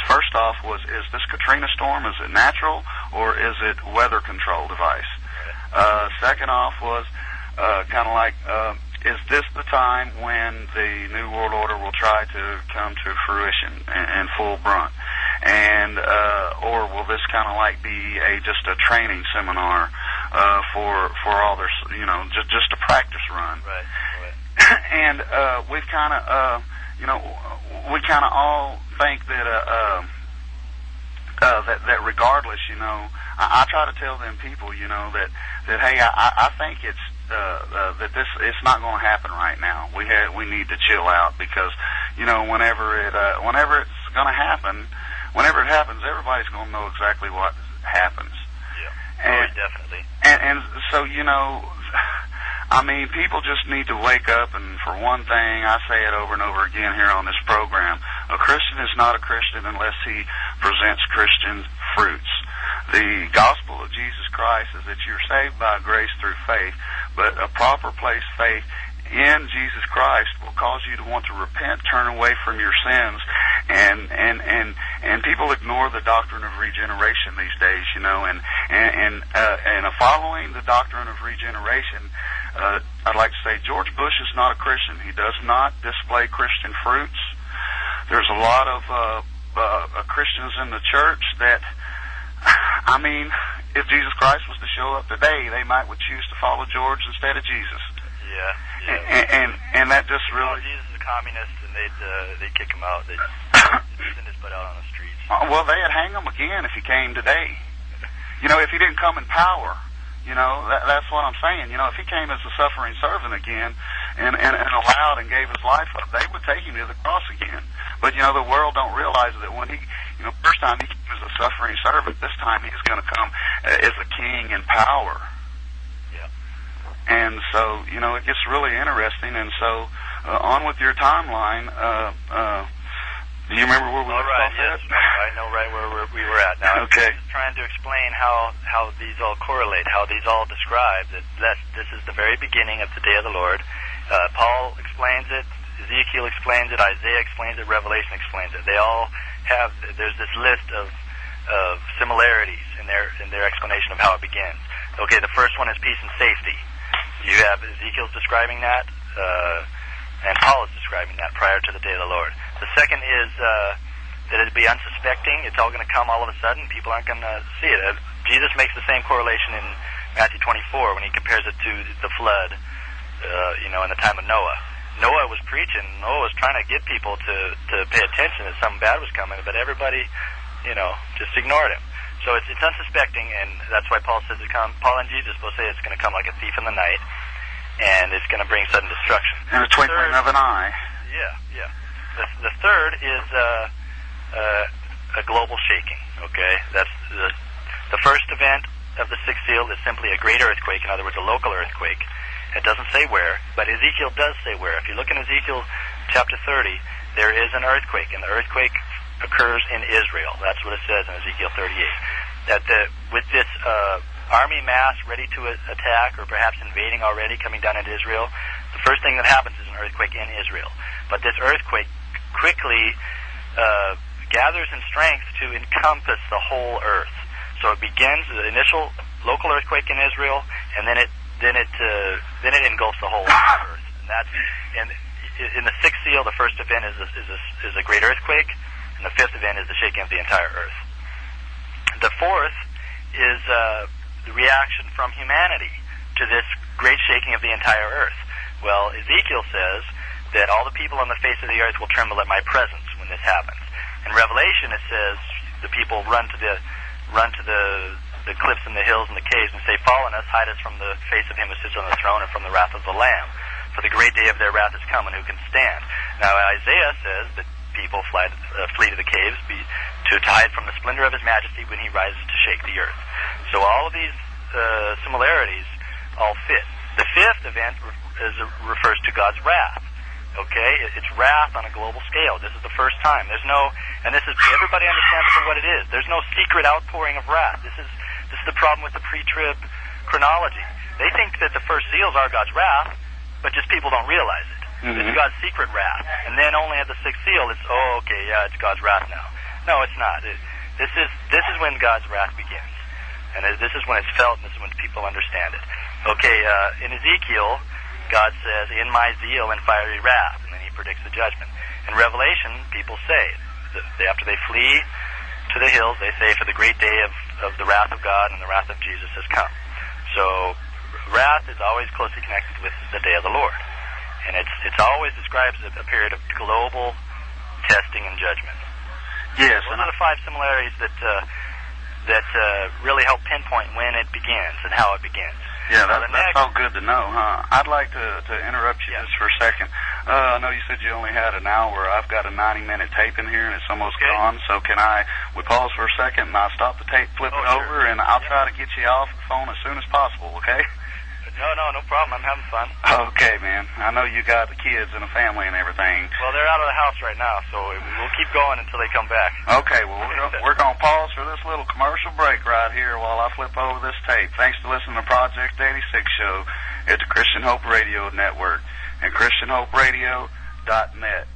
first off, is this Katrina storm, is it natural or is it weather control device? Second off was kind of like, is this the time when the New World Order will try to come to fruition and full brunt? And or will this kind of like be just a training seminar for all their, just a practice run? Right. And we've kind of we kind of all think that that regardless, I try to tell them people, that hey, I think it's that it's not going to happen right now. We need to chill out because whenever it's going to happen, whenever it happens, everybody's going to know exactly what happens. Yeah, definitely. And so people just need to wake up, and for one thing, I say it over and over again here on this program, a Christian is not a Christian unless he presents Christian fruits. The gospel of Jesus Christ is that you're saved by grace through faith, but a proper placed faith in Jesus Christ will cause you to want to repent, turn away from your sins, and people ignore the doctrine of regeneration these days, and following the doctrine of regeneration, I'd like to say George Bush is not a Christian. He does not display Christian fruits. There's a lot of Christians in the church that, if Jesus Christ was to show up today, they might would choose to follow George instead of Jesus. Yeah. And that just really. Jesus is a communist, and they'd kick him out. They'd send his butt out on the streets. Well, they'd hang him again if he came today. If he didn't come in power. That's what I'm saying. If he came as a suffering servant again and allowed and gave his life up, they would take him to the cross again. But, the world don't realize that when he, first time he came as a suffering servant, this time he's going to come as a king in power. Yeah. And so, it gets really interesting. And so, on with your timeline, do you remember where we were at? Yes, I know right where we were at now. Okay. I'm just trying to explain how these all correlate, how these all describe that this is the very beginning of the day of the Lord. Paul explains it, Ezekiel explains it, Isaiah explains it, Revelation explains it. They all have, there's this list of similarities in their explanation of how it begins. Okay, the first one is peace and safety. You have Ezekiel's describing that. And Paul is describing that prior to the day of the Lord. The second is that it'd be unsuspecting. It's all going to come all of a sudden. People aren't going to see it. Jesus makes the same correlation in Matthew 24 when he compares it to the flood, in the time of Noah. Noah was preaching. Noah was trying to get people to pay attention that something bad was coming, but everybody, just ignored him. So it's unsuspecting, and that's why Paul says it comes. Paul and Jesus both say it's going to come like a thief in the night, and it's going to bring sudden destruction. And a twinkling of an eye. Yeah. The third is a global shaking. Okay, that's the first event of the sixth seal is simply a great earthquake. In other words, a local earthquake. It doesn't say where, but Ezekiel does say where. If you look in Ezekiel chapter 30, there is an earthquake, and the earthquake occurs in Israel. That's what it says in Ezekiel 38. With this army mass ready to attack, or perhaps invading already, coming down into Israel, the first thing that happens is an earthquake in Israel. But this earthquake quickly gathers in strength to encompass the whole earth. So it begins the initial local earthquake in Israel, and then it engulfs the whole earth. And in the sixth seal, the first event is a great earthquake, and the fifth event is the shaking of the entire earth. The fourth is the reaction from humanity to this great shaking of the entire earth. Well, Ezekiel says that all the people on the face of the earth will tremble at my presence when this happens. In Revelation, it says the people run to the cliffs and the hills and the caves and say, "Fall on us, hide us from the face of him who sits on the throne and from the wrath of the Lamb. For the great day of their wrath is come, and who can stand?" Now, Isaiah says that people flee to the caves to hide from the splendor of his majesty when he rises to shake the earth. So all of these similarities all fit. The fifth event refers to God's wrath. Okay, it's wrath on a global scale. This is the first time. Everybody understands what it is. There's no secret outpouring of wrath. This is the problem with the pre-trib chronology. They think that the first seals are God's wrath, but just people don't realize it. Mm-hmm. It's God's secret wrath, and then only at the sixth seal, it's it's God's wrath now. No, it's not. This is when God's wrath begins, and this is when it's felt, and this is when people understand it. Okay, in Ezekiel, God says, "In my zeal and fiery wrath," and then he predicts the judgment. In Revelation, people say, after they flee to the hills, they say, "For the great day of the wrath of God and the wrath of Jesus has come." So, wrath is always closely connected with the day of the Lord. And it's always describes a period of global testing and judgment. Yes. Those are the five similarities that really help pinpoint when it begins and how it begins. Yeah, that's all good to know, huh? I'd like to interrupt you just for a second. I know you said you only had an hour. I've got a 90-minute tape in here, and it's almost gone. So we pause for a second, and I'll stop the tape, flip it over, and I'll try to get you off the phone as soon as possible, okay? No problem. I'm having fun. Okay, man. I know you got the kids and a family and everything. Well, they're out of the house right now, so we'll keep going until they come back. Okay, well, we're going to pause for this little commercial break right here while I flip over this tape. Thanks for listening to Project 86 Show at the Christian Hope Radio Network and ChristianHopeRadio.net.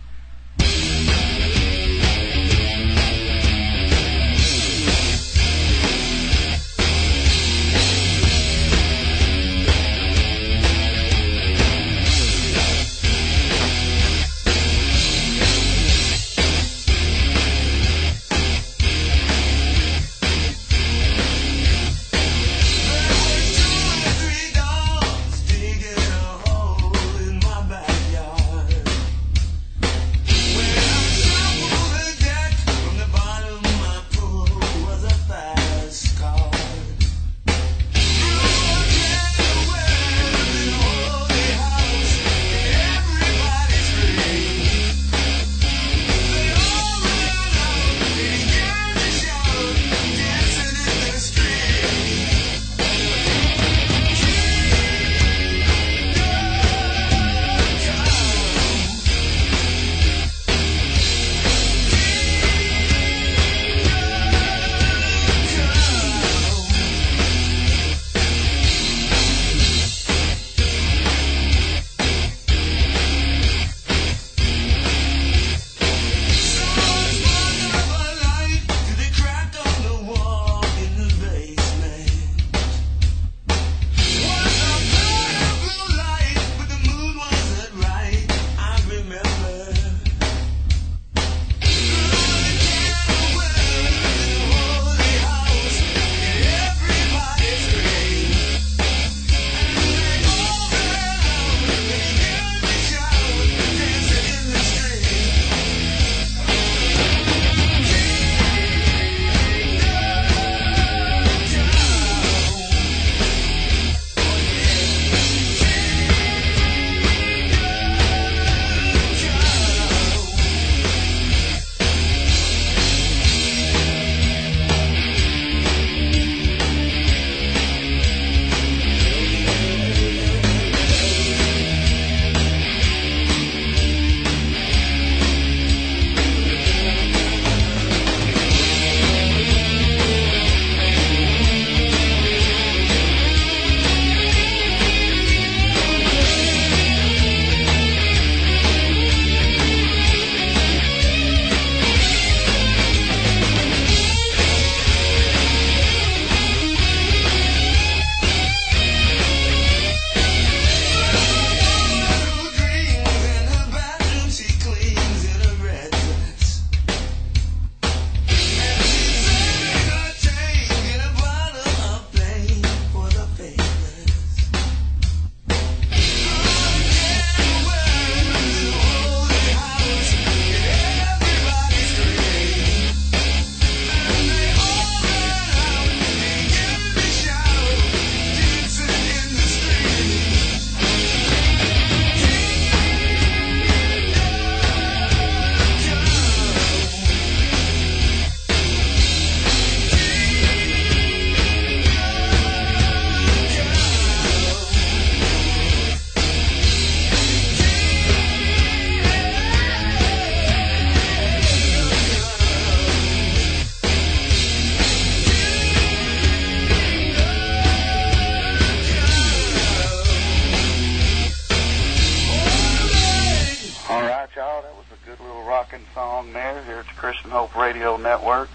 here at the Christian Hope Radio Network,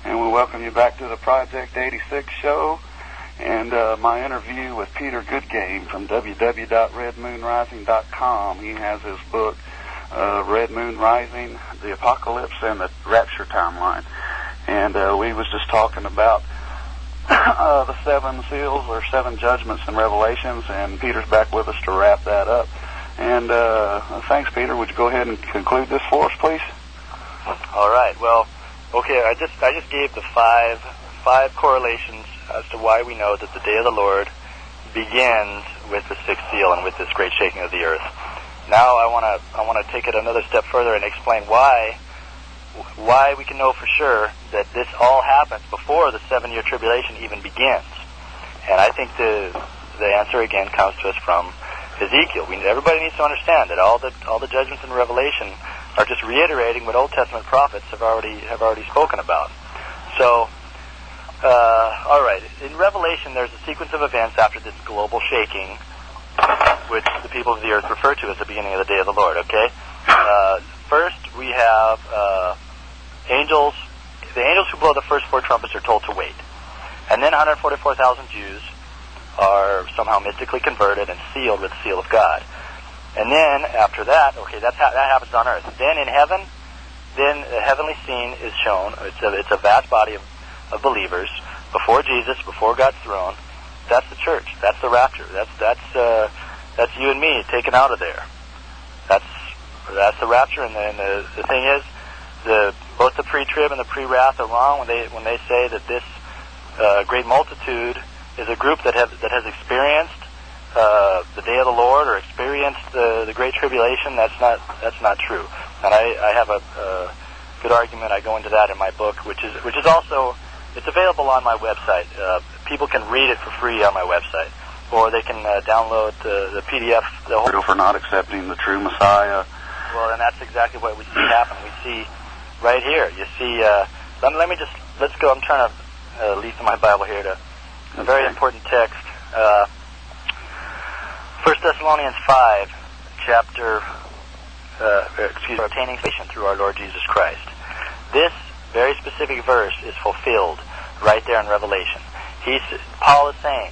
and we welcome you back to the Project 86 show and my interview with Peter Goodgame from www.redmoonrising.com. He has his book, Red Moon Rising, the Apocalypse and the Rapture Timeline. And we was just talking about the 7 seals or 7 judgments in Revelations, and Peter's back with us to wrap that up. And thanks, Peter. Would you go ahead and conclude this for us, please? All right. Well, okay. I just gave the five correlations as to why we know that the day of the Lord begins with the 6th seal and with this great shaking of the earth. Now I want to take it another step further and explain why we can know for sure that this all happens before the 7-year tribulation even begins. And I think the answer again comes to us from Ezekiel. Everybody needs to understand that all the judgments in Revelation are just reiterating what Old Testament prophets have already spoken about. So, all right, in Revelation, there's a sequence of events after this global shaking, which the people of the earth refer to as the beginning of the day of the Lord. Okay, first we have angels. The angels who blow the first 4 trumpets are told to wait, and then 144,000 Jews are somehow mystically converted and sealed with the seal of God. And then after that, okay, that happens on earth. Then in heaven, then a heavenly scene is shown. It's a vast body of believers before Jesus, before God's throne. That's the church. That's the rapture. That's you and me taken out of there. That's the rapture. And the thing is, both the pre-trib and the pre-wrath are wrong when they say that this great multitude is a group that has experienced the day of the Lord or experienced the great tribulation. That's not true. And I have a good argument. I go into that in my book, which is also, it's available on my website. People can read it for free on my website, or they can download the PDF. For not accepting the true Messiah. Well, and that's exactly what we see happen. We see right here. You see. Let's go. I'm trying to leaf in my Bible here to a very important text. 1 Thessalonians 5, chapter. Obtaining salvation through our Lord Jesus Christ. This very specific verse is fulfilled right there in Revelation. Paul is saying,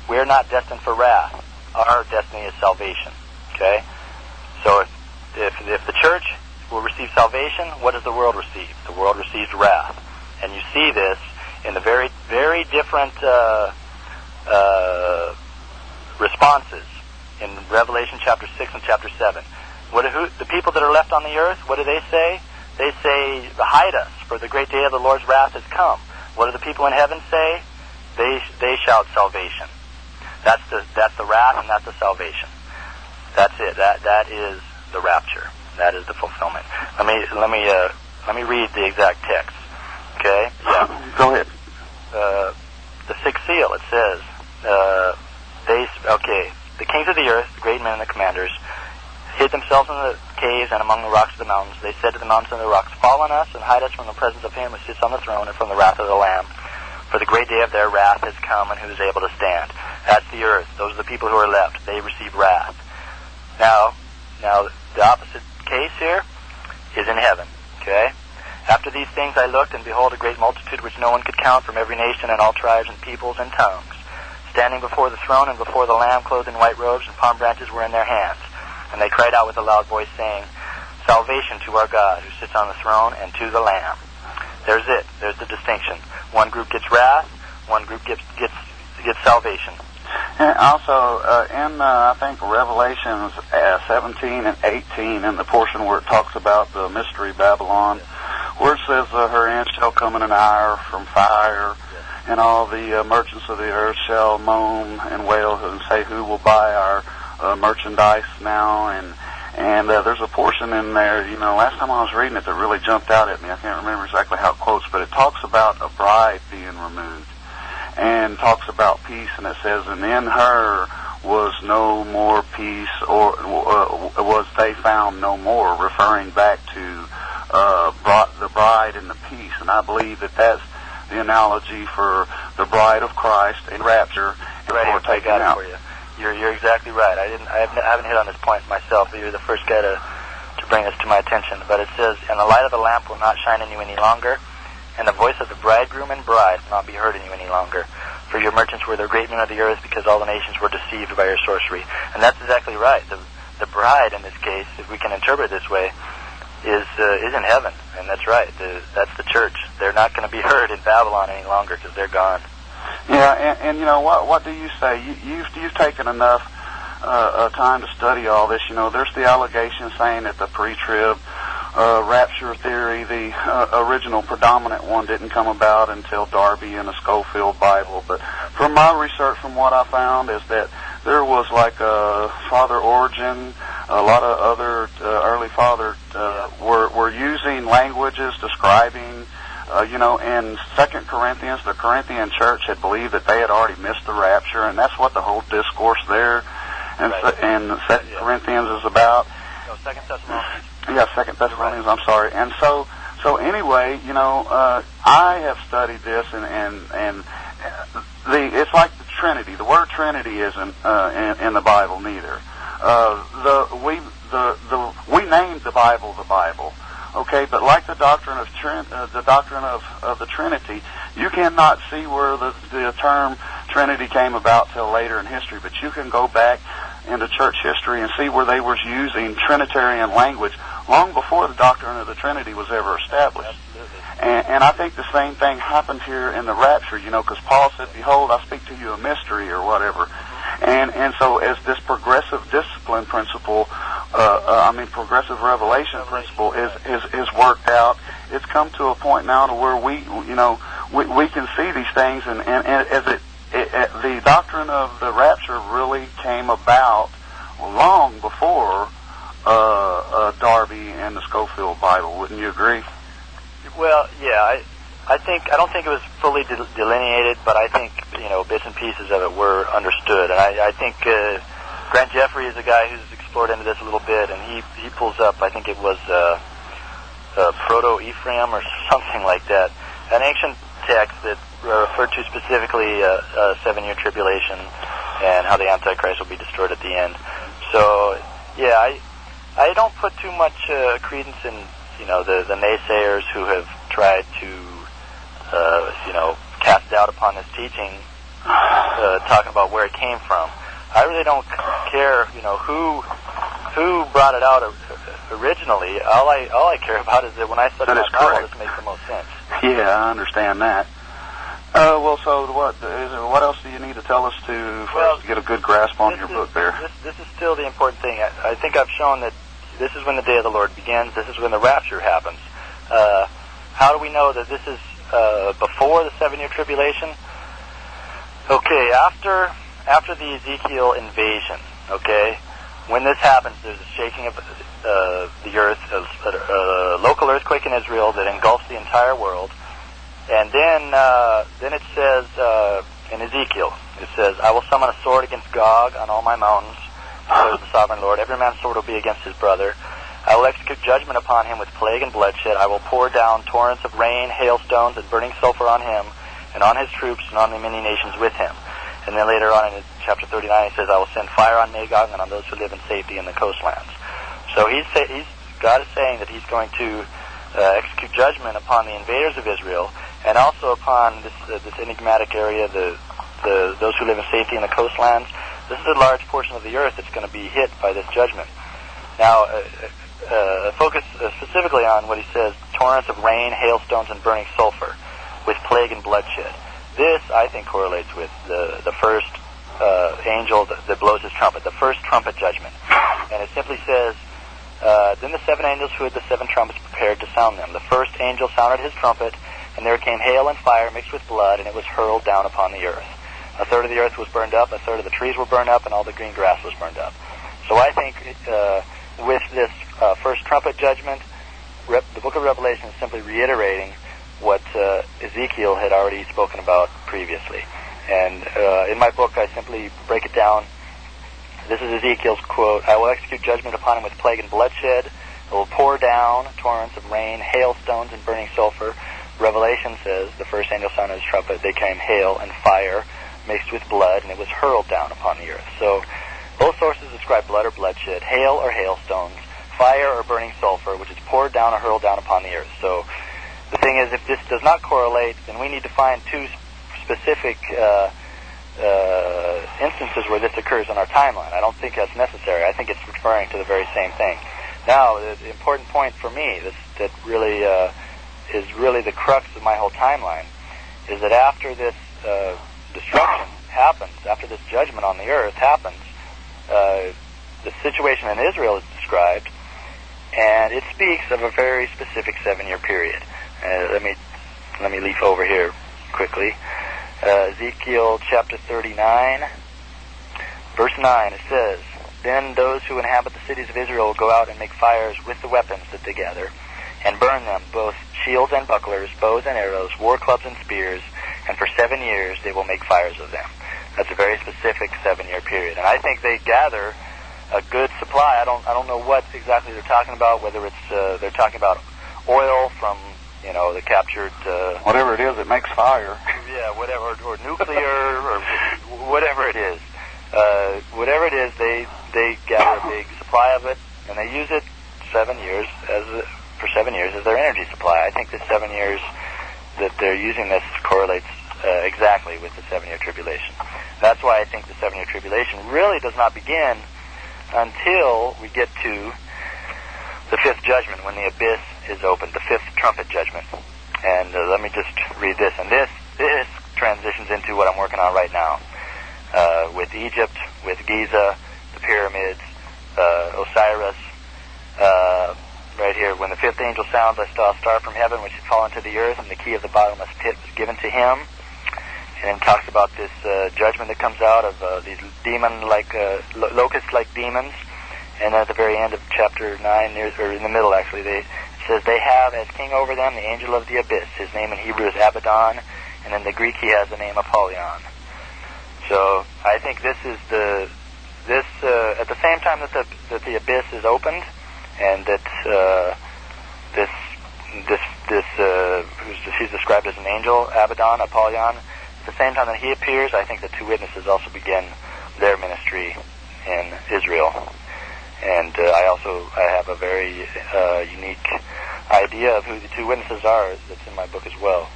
we're not destined for wrath. Our destiny is salvation. Okay? So if the church will receive salvation, what does the world receive? The world receives wrath. And you see this in the very, very different responses in Revelation chapter 6 and chapter 7. The people that are left on the earth, what do they say? They say, hide us, for the great day of the Lord's wrath has come. What do the people in heaven say? They shout salvation. That's the wrath, and that's the salvation. That's it. That is the rapture. That is the fulfillment. Let me read the exact text. Okay? Yeah. Go ahead. The 6th seal. It says, the kings of the earth, the great men and the commanders, hid themselves in the caves and among the rocks of the mountains. They said to the mountains and the rocks, fall on us and hide us from the presence of him who sits on the throne and from the wrath of the Lamb. For the great day of their wrath has come, and who is able to stand? That's the earth. Those are the people who are left. They receive wrath. Now the opposite case here is in heaven. Okay? After these things I looked, and behold, a great multitude which no one could count, from every nation and all tribes and peoples and tongues, standing before the throne and before the Lamb, clothed in white robes, and palm branches were in their hands. And they cried out with a loud voice, saying, salvation to our God, who sits on the throne, and to the Lamb. There's it. There's the distinction. One group gets wrath, one group gets salvation. And also, in I think Revelations 17 and 18, in the portion where it talks about the mystery Babylon, where it says her end shall come in an hour from fire, and all the merchants of the earth shall moan and wail and say, who will buy our merchandise now? And there's a portion in there, last time I was reading it that really jumped out at me. I can't remember exactly how it quotes, but it talks about a bride being removed and talks about peace, and it says, and in her was no more peace, or was they found no more, referring back to the bride and the peace. And I believe that that's the analogy for the bride of Christ and rapture before taken out. You're exactly right. I haven't hit on this point myself. You're the first guy to to bring this to my attention, but it says, "And the light of the lamp will not shine in you any longer, and the voice of the bridegroom and bride will not be heard in you any longer. For your merchants were the great men of the earth, because all the nations were deceived by your sorcery." And that's exactly right. The bride, in this case, if we can interpret it this way, is in heaven, and that's right. That's the church. They're not going to be heard in Babylon any longer because they're gone. Yeah, and you know what do you say? You've taken enough time to study all this. You know, there's the allegation saying that the pre-trib rapture theory, the original predominant one, didn't come about until Darby in the Schofield Bible. But from my research, from what I found, is that there was like Father Origen, a lot of other early fathers were using languages describing, in 2 Corinthians, the Corinthian church had believed that they had already missed the rapture, and that's what the whole discourse there and 2 Corinthians is about. No, 2 Thessalonians. Yeah, 2 Thessalonians, I'm sorry. And so anyway, I have studied this, and it's like the Trinity. The word Trinity isn't in the Bible neither. We named the Bible, okay? But like the doctrine of the Trinity, you cannot see where the term Trinity came about till later in history. But you can go back into church history and see where they were using Trinitarian language long before the doctrine of the Trinity was ever established. And I think the same thing happened here in the rapture, because Paul said, "Behold, I speak to you a mystery," or whatever. And so as this progressive discipline principle, progressive revelation principle is worked out, it's come to a point now to where we can see these things, and as the doctrine of the rapture really came about long before Darby and the Schofield Bible. Wouldn't you agree? Well, yeah, I don't think it was fully delineated, but I think bits and pieces of it were understood, and I think Grant Jeffrey is a guy who's explored into this a little bit, and he pulls up, I think it was Proto-Ephraim or something like that, an ancient text that referred to specifically a 7-year tribulation and how the Antichrist will be destroyed at the end. So, yeah, I don't put too much credence in the naysayers who have tried to cast doubt upon this teaching, talking about where it came from. I really don't care who brought it out originally. All I care about is that when I study my Bible, this makes the most sense. Yeah, I understand that. So what else do you need to tell us for us to get a good grasp on your book there? This is still the important thing. I think I've shown that this is when the day of the Lord begins. This is when the rapture happens. How do we know that this is before the 7-year tribulation? Okay, after the Ezekiel invasion, okay, when this happens, there's a shaking of the earth, a local earthquake in Israel that engulfs the entire world. And then it says in Ezekiel, it says, "I will summon a sword against Gog on all my mountains, declares the sovereign Lord. Every man's sword will be against his brother. I will execute judgment upon him with plague and bloodshed. I will pour down torrents of rain, hailstones, and burning sulfur on him, and on his troops, and on the many nations with him." And then later on in chapter 39, he says, "I will send fire on Magog and on those who live in safety in the coastlands." So God is saying that he's going to execute judgment upon the invaders of Israel, and also upon this enigmatic area, those who live in safety in the coastlands. This is a large portion of the earth that's going to be hit by this judgment. Now, focus specifically on what he says, torrents of rain, hailstones, and burning sulfur, with plague and bloodshed. This, I think, correlates with the first angel that blows his trumpet, the first trumpet judgment. And it simply says, "Then the 7 angels who had the 7 trumpets prepared to sound them. The first angel sounded his trumpet, and there came hail and fire mixed with blood, and it was hurled down upon the earth. A third of the earth was burned up, a third of the trees were burned up, and all the green grass was burned up." So I think with this first trumpet judgment, the book of Revelation is simply reiterating what Ezekiel had already spoken about previously. And in my book, I simply break it down. This is Ezekiel's quote, "I will execute judgment upon him with plague and bloodshed. I will pour down torrents of rain, hailstones, and burning sulfur." Revelation says, the first angel sounded his trumpet, there came hail and fire mixed with blood, and it was hurled down upon the earth. So both sources describe blood or bloodshed, hail or hailstones, fire or burning sulfur, which is poured down or hurled down upon the earth. So the thing is, if this does not correlate, then we need to find two specific instances where this occurs on our timeline. I don't think that's necessary. I think it's referring to the very same thing. Now, the important point for me, that really is really the crux of my whole timeline, is that after this destruction happens, after this judgment on the earth happens, the situation in Israel is described, and it speaks of a very specific 7-year period. Let me leaf over here quickly. Ezekiel chapter 39, verse 9, it says, "Then those who inhabit the cities of Israel will go out and make fires with the weapons that they gather, and burn them, both shields and bucklers, bows and arrows, war clubs and spears, and for 7 years they will make fires of them." That's a very specific 7-year period. And I think they gather a good supply. I don't know what exactly they're talking about, whether it's they're talking about oil from the captured whatever it is, it makes fire. Yeah, whatever, or nuclear, or whatever it is. Whatever it is, they gather a big supply of it, and they use it 7 years for 7 years as their energy supply. I think the 7 years that they're using this correlates exactly with the 7-year tribulation. That's why I think the 7-year tribulation really does not begin until we get to the 5th judgment, when the abyss is opened, the 5th trumpet judgment. And let me just read this. And this transitions into what I'm working on right now, with Egypt, with Giza, the pyramids, Osiris. Right here, when the 5th angel sounds, I saw a star from heaven which had fallen to the earth, and the key of the bottomless pit was given to him. And then talks about this judgment that comes out of these demon-like, locust-like demons. And at the very end of chapter 9, or in the middle actually, it says, "They have as king over them the angel of the abyss. His name in Hebrew is Abaddon, and in the Greek he has the name Apollyon." So I think this is at the same time that the abyss is opened, and that he's described as an angel, Abaddon, Apollyon. At the same time that he appears, I think the two witnesses also begin their ministry in Israel. And I have a very unique idea of who the two witnesses are that's in my book as well.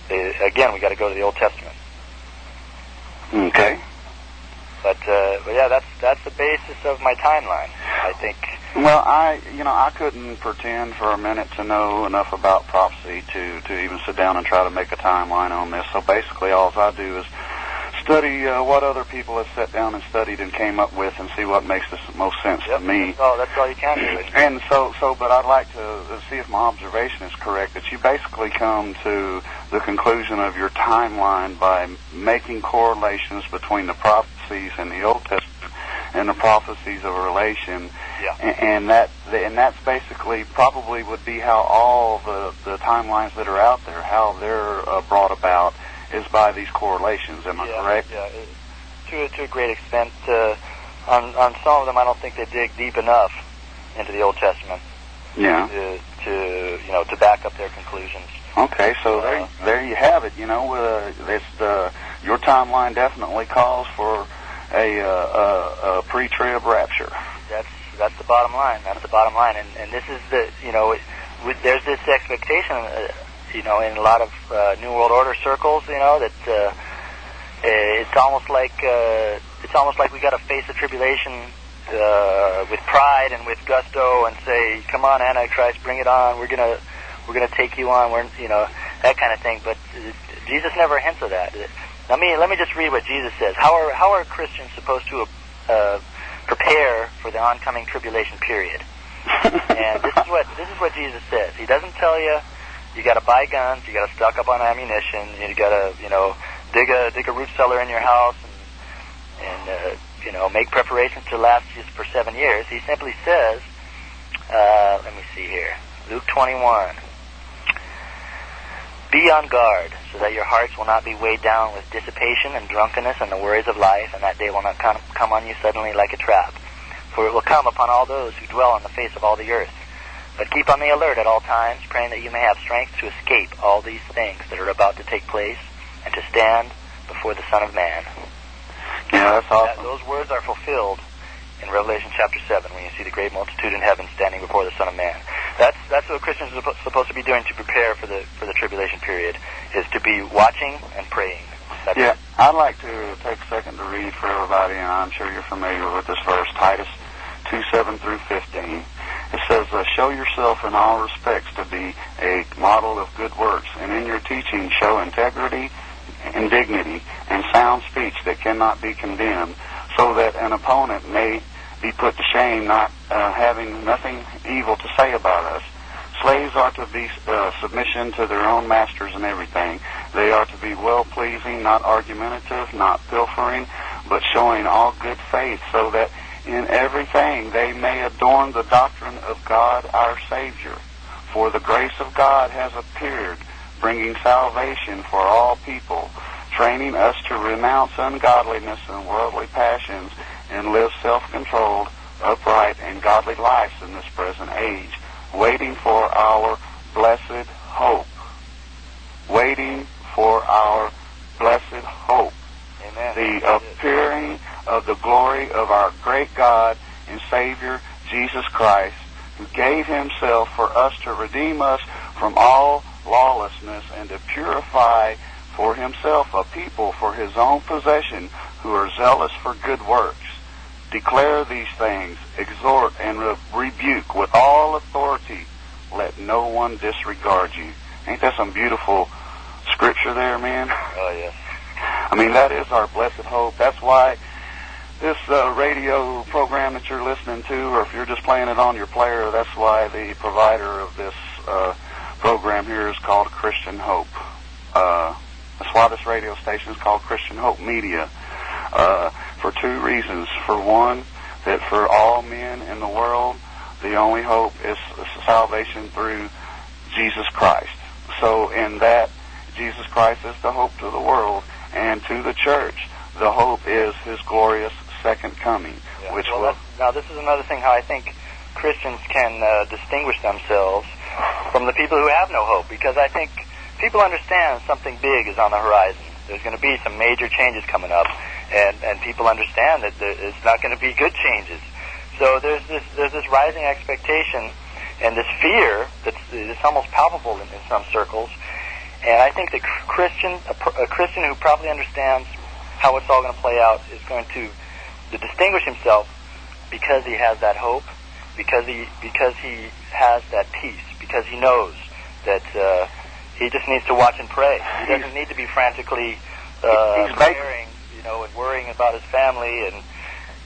Again, we got to go to the Old Testament. Okay. But yeah, that's the basis of my timeline, I think. Well, I couldn't pretend for a minute to know enough about prophecy to even sit down and try to make a timeline on this. So basically, all I do is study what other people have sat down and studied and came up with, and see what makes the most sense to me. That's all you can do. And but I'd like to see if my observation is correct, that you basically come to the conclusion of your timeline by making correlations between the prophecies in the Old Testament and the prophecies of relation. Yeah. And that's basically probably would be how all the timelines that are out there, how they're brought about, is by these correlations. Am I correct? Yeah, to a great extent. On some of them, I don't think they dig deep enough into the Old Testament. Yeah. To back up their conclusions. Okay, so there you have it. Your timeline definitely calls for a pre-trib rapture. That's the bottom line. That's the bottom line. And this is there's this expectation. In a lot of New World Order circles, that it's almost like we got to face the tribulation with pride and with gusto, and say, "Come on, Antichrist, bring it on. We're gonna take you on." That kind of thing. But Jesus never hints of that. Let me just read what Jesus says. How are Christians supposed to prepare for the oncoming tribulation period? And this is what Jesus says. He doesn't tell you. You got to buy guns. You got to stock up on ammunition. You got to, dig a root cellar in your house, and make preparations to last you for 7 years. He simply says, let me see here, Luke 21. Be on guard, so that your hearts will not be weighed down with dissipation and drunkenness and the worries of life, and that day will not come on you suddenly like a trap. For it will come upon all those who dwell on the face of all the earth. But keep on the alert at all times, praying that you may have strength to escape all these things that are about to take place, and to stand before the Son of Man. Yeah, that's awesome. Those words are fulfilled in Revelation chapter 7, when you see the great multitude in heaven standing before the Son of Man. That's what Christians are supposed to be doing to prepare for the tribulation period, is to be watching and praying. I'd like to take a second to read for everybody, and I'm sure you're familiar with this verse, Titus 2:7 through 15. It says, show yourself in all respects to be a model of good works, and in your teaching show integrity and dignity and sound speech that cannot be condemned, so that an opponent may be put to shame, not having nothing evil to say about us. Slaves are to be submission to their own masters in everything. They are to be well-pleasing, not argumentative, not pilfering, but showing all good faith, so that in everything they may adorn the doctrine of God our Savior. For the grace of God has appeared, bringing salvation for all people, training us to renounce ungodliness and worldly passions, and live self-controlled, upright, and godly lives in this present age, waiting for our blessed hope. Waiting for our blessed hope. Amen. The appearing of the glory of our great God and Savior, Jesus Christ, who gave himself for us to redeem us from all lawlessness and to purify for himself a people for his own possession who are zealous for good works. Declare these things, exhort and rebuke with all authority. Let no one disregard you. Ain't that some beautiful scripture there, man? Oh, yes. I mean, that is our blessed hope. That's why this radio program that you're listening to, or if you're just playing it on your player, that's why the provider of this program here is called Christian Hope. That's why this radio station is called Christian Hope Media. For two reasons. For one, that for all men in the world, the only hope is salvation through Jesus Christ. So in that, Jesus Christ is the hope to the world, and to the church, the hope is his glorious second coming. Yeah. Now this is another thing how I think Christians can distinguish themselves from the people who have no hope, because I think people understand something big is on the horizon. There's going to be some major changes coming up, and people understand that it's not going to be good changes. So there's this rising expectation and this fear that's almost palpable in some circles. And I think that a Christian who probably understands how it's all going to play out is going to distinguish himself because he has that hope, because he has that peace, because he knows that he just needs to watch and pray. He doesn't need to be frantically preparing, and worrying about his family. And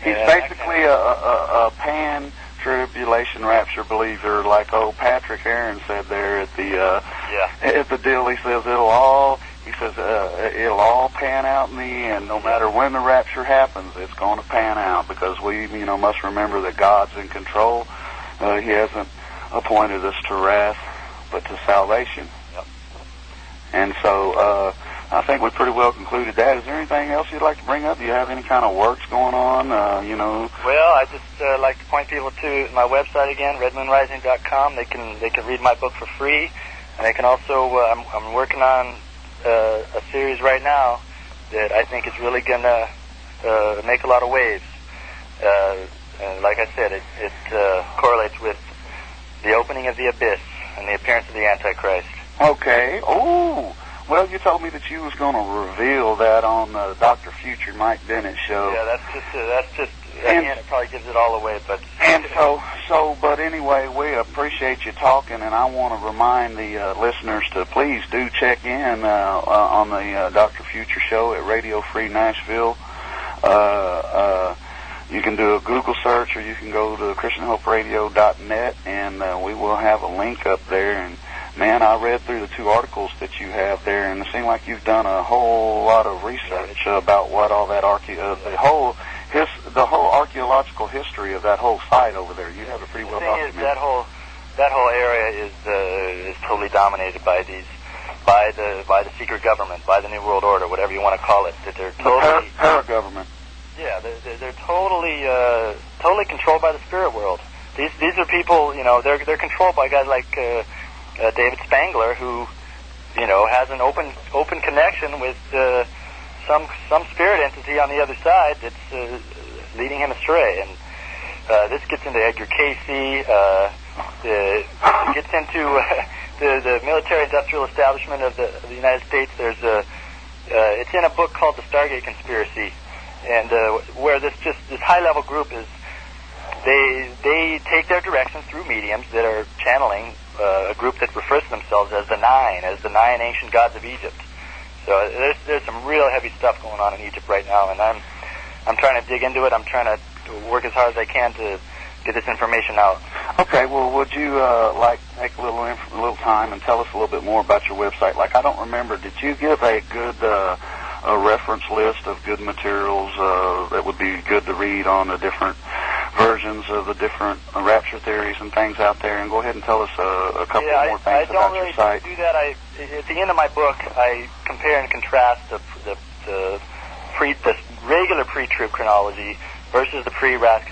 he's basically a pan-tribulation rapture believer, like old Patrick Aaron said there at the deal. He says it'll all pan out in the end. No matter when the rapture happens, it's going to pan out, because we must remember that God's in control. He hasn't appointed us to wrath, but to salvation. Yep. And so I think we pretty well concluded that. Is there anything else you'd like to bring up? Do you have any kind of works going on? Well, I just like to point people to my website again, RedMoonRising.com. They can read my book for free, and they can also. I'm working on a series right now that I think is really going to make a lot of waves. And like I said, it correlates with the opening of the abyss and the appearance of the Antichrist. Okay. Oh, well, you told me that you was going to reveal that on the Dr. Future Mike Bennett show. Yeah, that's just. Again, it probably gives it all away, but. And but anyway, we appreciate you talking, and I want to remind the listeners to please do check in on the Dr. Future show at Radio Free Nashville. You can do a Google search, or you can go to ChristianHopeRadio.net, and we will have a link up there. And man, I read through the 2 articles that you have there, and it seemed like you've done a whole lot of research about what all that the whole archaeological history of that whole site over there. You have it pretty well documented. The thing is, that whole area is totally dominated by the secret government, by the New World Order, whatever you want to call it. That they're totally para-government. Yeah, they're totally controlled by the spirit world. These are people, they're controlled by guys like David Spangler, who has an open connection with some spirit entity on the other side that's leading him astray. This gets into Edgar Casey. It gets into the military-industrial establishment of the United States. It's in a book called The Stargate Conspiracy, and where this high-level group is, they take their directions through mediums that are channeling a group that refers to themselves as the nine ancient gods of Egypt. So there's some real heavy stuff going on in Egypt right now, and I'm trying to dig into it. I'm trying to work as hard as I can to get this information out. Okay, well, would you take a little time and tell us a little bit more about your website? Like, I don't remember, did you give a good a reference list of good materials that would be good to read on the different versions of the different rapture theories and things out there? And go ahead and tell us a couple more things about your site. I don't really do that. At the end of my book, I compare and contrast the regular pre-trib chronology versus the pre-RAS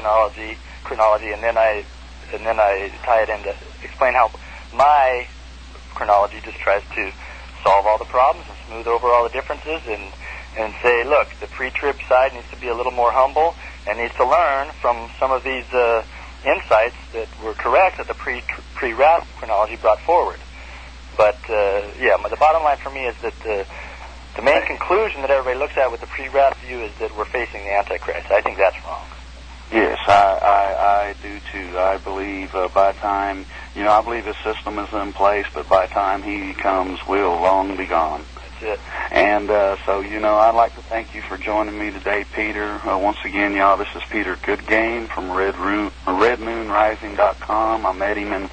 chronology, and then I tie it in to explain how my chronology just tries to solve all the problems and smooth over all the differences and say, look, the pre-trib side needs to be a little more humble and needs to learn from some of these insights that were correct that the pre-RAS chronology brought forward. But the bottom line for me is that the main conclusion that everybody looks at with the pre-RAS view is that we're facing the Antichrist. I think that's wrong. Yes, I do too. I believe by the time, I believe his system is in place, but by the time he comes, we'll long be gone. That's it. And so, I'd like to thank you for joining me today, Peter. Once again, y'all, this is Peter Goodgame from RedMoonRising.com. I met him in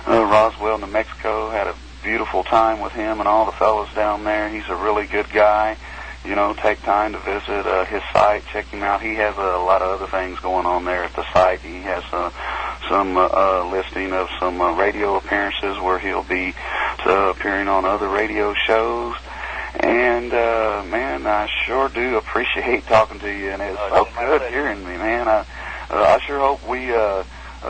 Roswell, New Mexico. Had a beautiful time with him and all the fellows down there. He's a really good guy. Take time to visit his site, check him out. He has a lot of other things going on there at the site. He has some listing of some radio appearances where he'll be appearing on other radio shows. And, man, I sure do appreciate talking to you, and it's so good hearing me, man. I sure hope we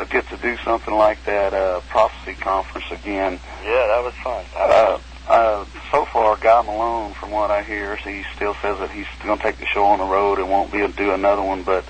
get to do something like that prophecy conference again. Yeah, that was fun. So far, Guy Malone, from what I hear, he still says that he's going to take the show on the road and won't do another one, but